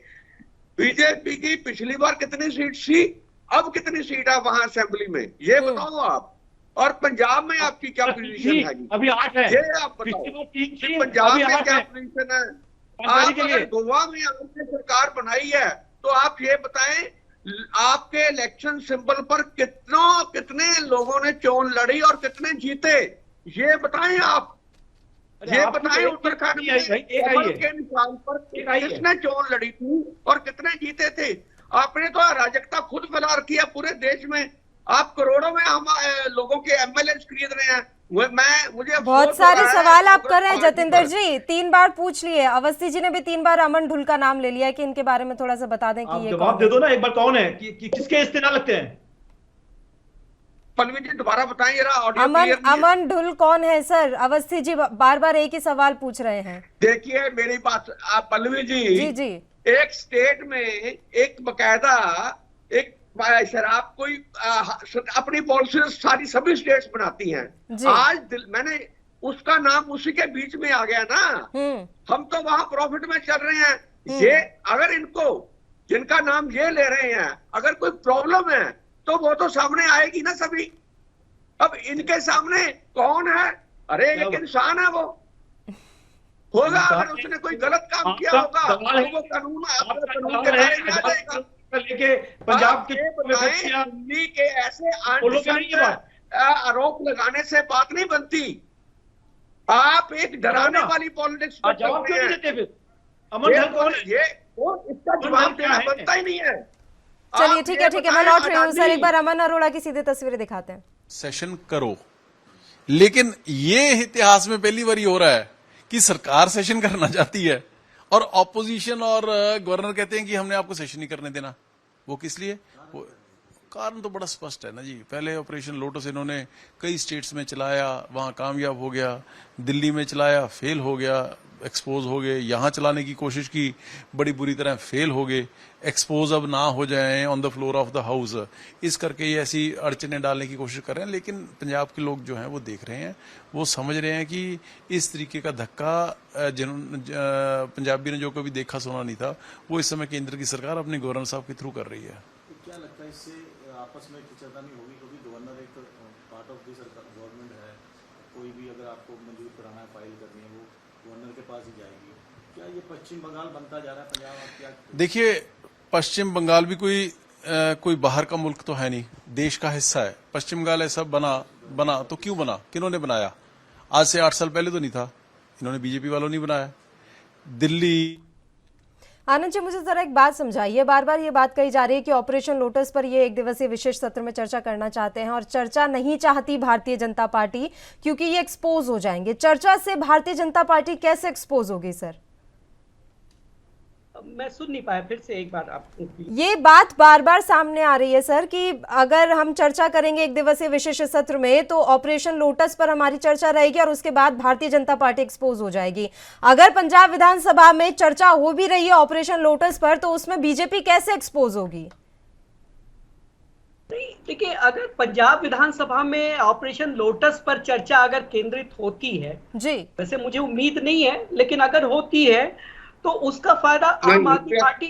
बीजेपी की पिछली बार कितनी सीट थी, अब कितनी सीट है वहां असेंबली में, ये बताओ आप। और पंजाब में आपकी क्या पोजीशन है? अभी 8 है। ये आप बताओ पंजाब में क्या पोजीशन है। आप अगर गोवा में आपने सरकार बनाई है तो आप ये बताएं, आपके इलेक्शन सिंबल पर कितने लोगों ने चोन लड़ी और कितने जीते, ये बताएं आप। ये बताएं उत्तराखंड में कमल के निशान पर किसने चोन लड़ी थी और कितने जीते थे? आपने तो अराजकता खुद फैला रखी है पूरे देश में। आप करोड़ों में हम लोगों के एमएलए खरीद रहे हैं। मुझे बहुत सारे सवाल आप कर रहे हैं जतिंदर जी, 3 बार पूछ लिए। अवस्थी जी ने भी 3 बार अमन ढुल का नाम ले लिया है कि इनके बारे में थोड़ा सा बता दें कि ये जवाब दे दो ना एक बार, कौन है कि किसके इस्तेमाल लगते हैं? पल्लवी जी दोबारा बताएं जरा, ऑडियो अमन ढुल कौन है सर? अवस्थी जी बार बार एक ही सवाल पूछ रहे हैं। देखिए मेरी बात, पल्लवी जी, एक स्टेट में एक बकायदा एक शराब कोई अपनी पॉलिसी सारी सभी स्टेट्स बनाती हैं। आज मैंने उसका नाम उसी के बीच में आ गया ना, हम तो वहां प्रॉफिट में चल रहे हैं। ये अगर इनको जिनका नाम ये ले रहे हैं अगर कोई प्रॉब्लम है तो वो तो सामने आएगी ना सभी। अब इनके सामने कौन है? अरे एक इंसान है, वो होगा अगर उसने कोई गलत काम किया होगा तो वो कानून के दायरे में आ जाएगा। लेके पंजाब के दिल्ली के ऐसे आरोप लगाने से बात नहीं बनती। आप एक डराने वाली पॉलिटिक्स जवाब क्यों नहीं देते फिर? इसका जवाब देना बनता ही नहीं है। चलिए ठीक है मैं लौट रही हूँ सर, एक बार अमन अरोड़ा की सीधे तस्वीरें दिखाते हैं। सेशन करो, लेकिन ये इतिहास में पहली बार हो रहा है कि सरकार सेशन करना चाहती है और ऑपोजिशन और गवर्नर कहते हैं कि हमने आपको सेशन नहीं करने देना। वो किस लिए? कारण तो बड़ा स्पष्ट है ना जी। पहले ऑपरेशन लोटस इन्होंने कई स्टेट्स में चलाया, वहां कामयाब हो गया, दिल्ली में चलाया फेल हो गया, एक्सपोज हो गए, यहां चलाने की कोशिश की बड़ी बुरी तरह फेल हो गए, एक्सपोज अब ना हो जाएं on the floor of the house, इस करके ये ऐसी अड़चने डालने की कोशिश कर रहे हैं। लेकिन पंजाब के लोग जो हैं वो देख रहे हैं, वो समझ रहे हैं कि इस तरीके का धक्का पंजाबी ने जो कभी देखा सुना नहीं था, वो इस समय केंद्र की सरकार अपने गवर्नर साहब के थ्रू कर रही है। तो क्या लगता है इससे आपस में खिंचातानी होगी? क्योंकि गवर्नर एक पार्ट ऑफ दी गवर्नमेंट है, कोई भी अगर आपको मंजूर कराना है, फाइल करनी है, वो गवर्नर के पास ही जाएगी। क्या ये पश्चिम बंगाल बनता जा रहा है पंजाब? आप क्या देखिए, पश्चिम बंगाल भी कोई बाहर का मुल्क तो है नहीं, देश का हिस्सा है। पश्चिम बंगाल ऐसा बना तो क्यों बना? किन्होंने बनाया? आज से 8 साल पहले तो नहीं था, इन्होंने बीजेपी वालों नहीं बनाया। दिल्ली आनंद जी, मुझे जरा एक बात समझाइए, बार बार ये बात कही जा रही है कि ऑपरेशन लोटस पर ये 1 दिवसीय विशेष सत्र में चर्चा करना चाहते हैं और चर्चा नहीं चाहती भारतीय जनता पार्टी क्योंकि ये एक्सपोज हो जाएंगे। चर्चा से भारतीय जनता पार्टी कैसे एक्सपोज होगी सर? मैं सुन नहीं पाया, फिर से एक बार आप। ये बात बार बार सामने आ रही है सर कि अगर हम चर्चा करेंगे 1 दिवसीय विशेष सत्र में तो ऑपरेशन लोटस पर हमारी चर्चा रहेगी और उसके बाद भारतीय जनता पार्टी एक्सपोज हो जाएगी। अगर पंजाब विधानसभा में चर्चा हो भी रही है ऑपरेशन लोटस पर तो उसमें बीजेपी कैसे एक्सपोज होगी? देखिए, अगर पंजाब विधानसभा में ऑपरेशन लोटस पर चर्चा अगर केंद्रित होती है जी, वैसे मुझे उम्मीद नहीं है, लेकिन अगर होती है तो उसका फायदा आम आदमी पार्टी,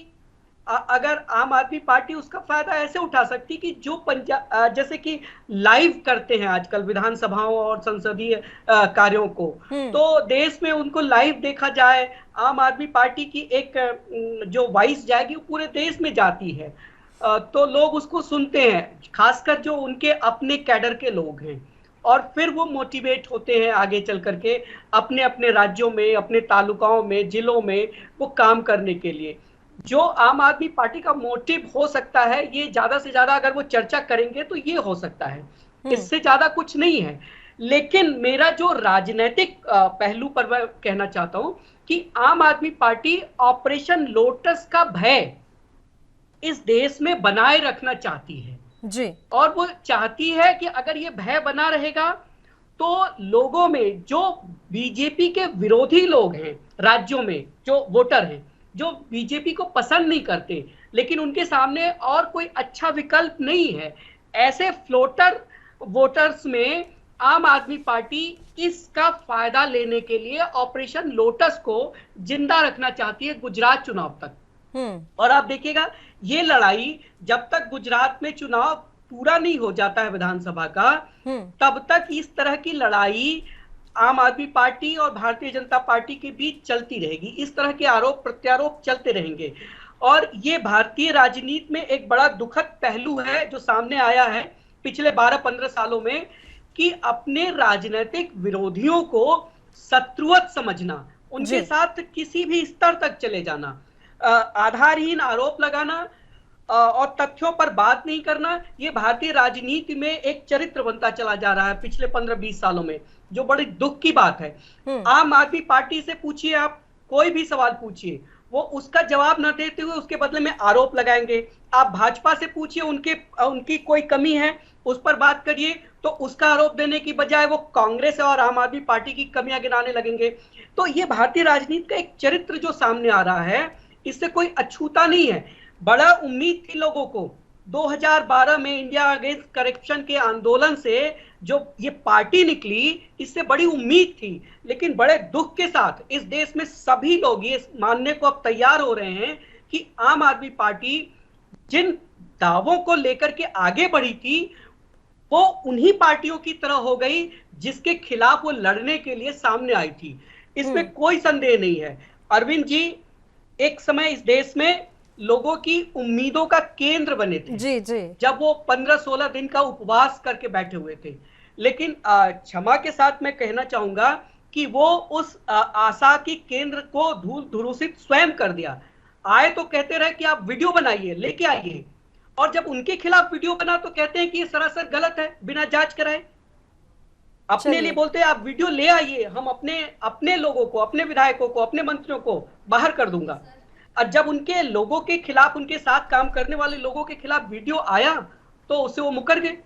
अगर आम आदमी पार्टी उसका फायदा ऐसे उठा सकती कि जो पंजाब जैसे कि लाइव करते हैं आजकल विधानसभाओं और संसदीय कार्यों को, तो देश में उनको लाइव देखा जाए। आम आदमी पार्टी की एक जो वॉइस जाएगी वो पूरे देश में जाती है, तो लोग उसको सुनते हैं, खासकर जो उनके अपने कैडर के लोग हैं, और फिर वो मोटिवेट होते हैं आगे चल करके अपने अपने राज्यों में, अपने तालुकाओं में, जिलों में वो काम करने के लिए। जो आम आदमी पार्टी का मोटिव हो सकता है, ये ज्यादा से ज्यादा अगर वो चर्चा करेंगे तो ये हो सकता है, इससे ज्यादा कुछ नहीं है। लेकिन मेरा जो राजनीतिक पहलू पर मैं कहना चाहता हूं कि आम आदमी पार्टी ऑपरेशन लोटस का भय इस देश में बनाए रखना चाहती है जी। और वो चाहती है कि अगर ये भय बना रहेगा तो लोगों में जो बीजेपी के विरोधी लोग हैं, राज्यों में जो वोटर हैं, जो बीजेपी को पसंद नहीं करते, लेकिन उनके सामने और कोई अच्छा विकल्प नहीं है, ऐसे फ्लोटर वोटर्स में आम आदमी पार्टी इसका फायदा लेने के लिए ऑपरेशन लोटस को जिंदा रखना चाहती है गुजरात चुनाव तक। और आप देखिएगा ये लड़ाई जब तक गुजरात में चुनाव पूरा नहीं हो जाता है विधानसभा का, तब तक इस तरह की लड़ाई आम आदमी पार्टी और भारतीय जनता पार्टी के बीच चलती रहेगी। इस तरह के आरोप प्रत्यारोप चलते रहेंगे और ये भारतीय राजनीति में एक बड़ा दुखद पहलू है जो सामने आया है पिछले 12-15 सालों में, कि अपने राजनीतिक विरोधियों को शत्रुवत समझना, उनके साथ किसी भी स्तर तक चले जाना, आधारहीन आरोप लगाना और तथ्यों पर बात नहीं करना, ये भारतीय राजनीति में एक चरित्र बनता चला जा रहा है पिछले 15-20 सालों में, जो बड़ी दुख की बात है। आम आदमी पार्टी से पूछिए, आप कोई भी सवाल पूछिए, वो उसका जवाब न देते हुए उसके बदले में आरोप लगाएंगे। आप भाजपा से पूछिए, उनकी कोई कमी है उस पर बात करिए, तो उसका आरोप देने की बजाय वो कांग्रेस और आम आदमी पार्टी की कमियां गिनाने लगेंगे। तो ये भारतीय राजनीति का एक चरित्र जो सामने आ रहा है, इससे कोई अछूता नहीं है। बड़ा उम्मीद थी लोगों को 2012 में इंडिया अगेंस्ट करप्शन के आंदोलन से जो ये पार्टी निकली, इससे बड़ी उम्मीद थी, लेकिन बड़े दुख के साथ इस देश में सभी लोग ये मानने को अब तैयार हो रहे हैं कि आम आदमी पार्टी जिन दावों को लेकर के आगे बढ़ी थी वो उन्हीं पार्टियों की तरह हो गई जिसके खिलाफ वो लड़ने के लिए सामने आई थी। इसमें कोई संदेह नहीं है। अरविंद जी एक समय इस देश में लोगों की उम्मीदों का केंद्र बने थे, जी जी, जब वो 15-16 दिन का उपवास करके बैठे हुए थे। लेकिन क्षमा के साथ मैं कहना चाहूंगा कि वो उस आशा की केंद्र को धूल धुरूसित स्वयं कर दिया। आए तो कहते रहे कि आप वीडियो बनाइए, लेके आइए, और जब उनके खिलाफ वीडियो बना तो कहते हैं कि ये सरासर गलत है, बिना जांच कराए। अपने लिए बोलते हैं आप वीडियो ले आइए, हम अपने लोगों को, अपने विधायकों को, अपने मंत्रियों को बाहर कर दूंगा। और जब उनके लोगों के खिलाफ, उनके साथ काम करने वाले लोगों के खिलाफ वीडियो आया तो उससे वो मुकर गए।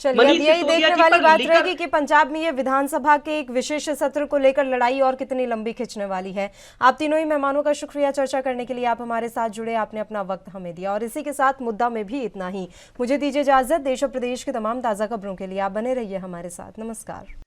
चलिए, अब यही देखने वाली बात रहेगी कि पंजाब में ये विधानसभा के एक विशेष सत्र को लेकर लड़ाई और कितनी लंबी खिंचने वाली है। आप तीनों ही मेहमानों का शुक्रिया चर्चा करने के लिए, आप हमारे साथ जुड़े, आपने अपना वक्त हमें दिया। और इसी के साथ मुद्दा में भी इतना ही। मुझे दीजिए इजाजत। देश और प्रदेश के तमाम ताज़ा खबरों के लिए आप बने रहिए हमारे साथ। नमस्कार।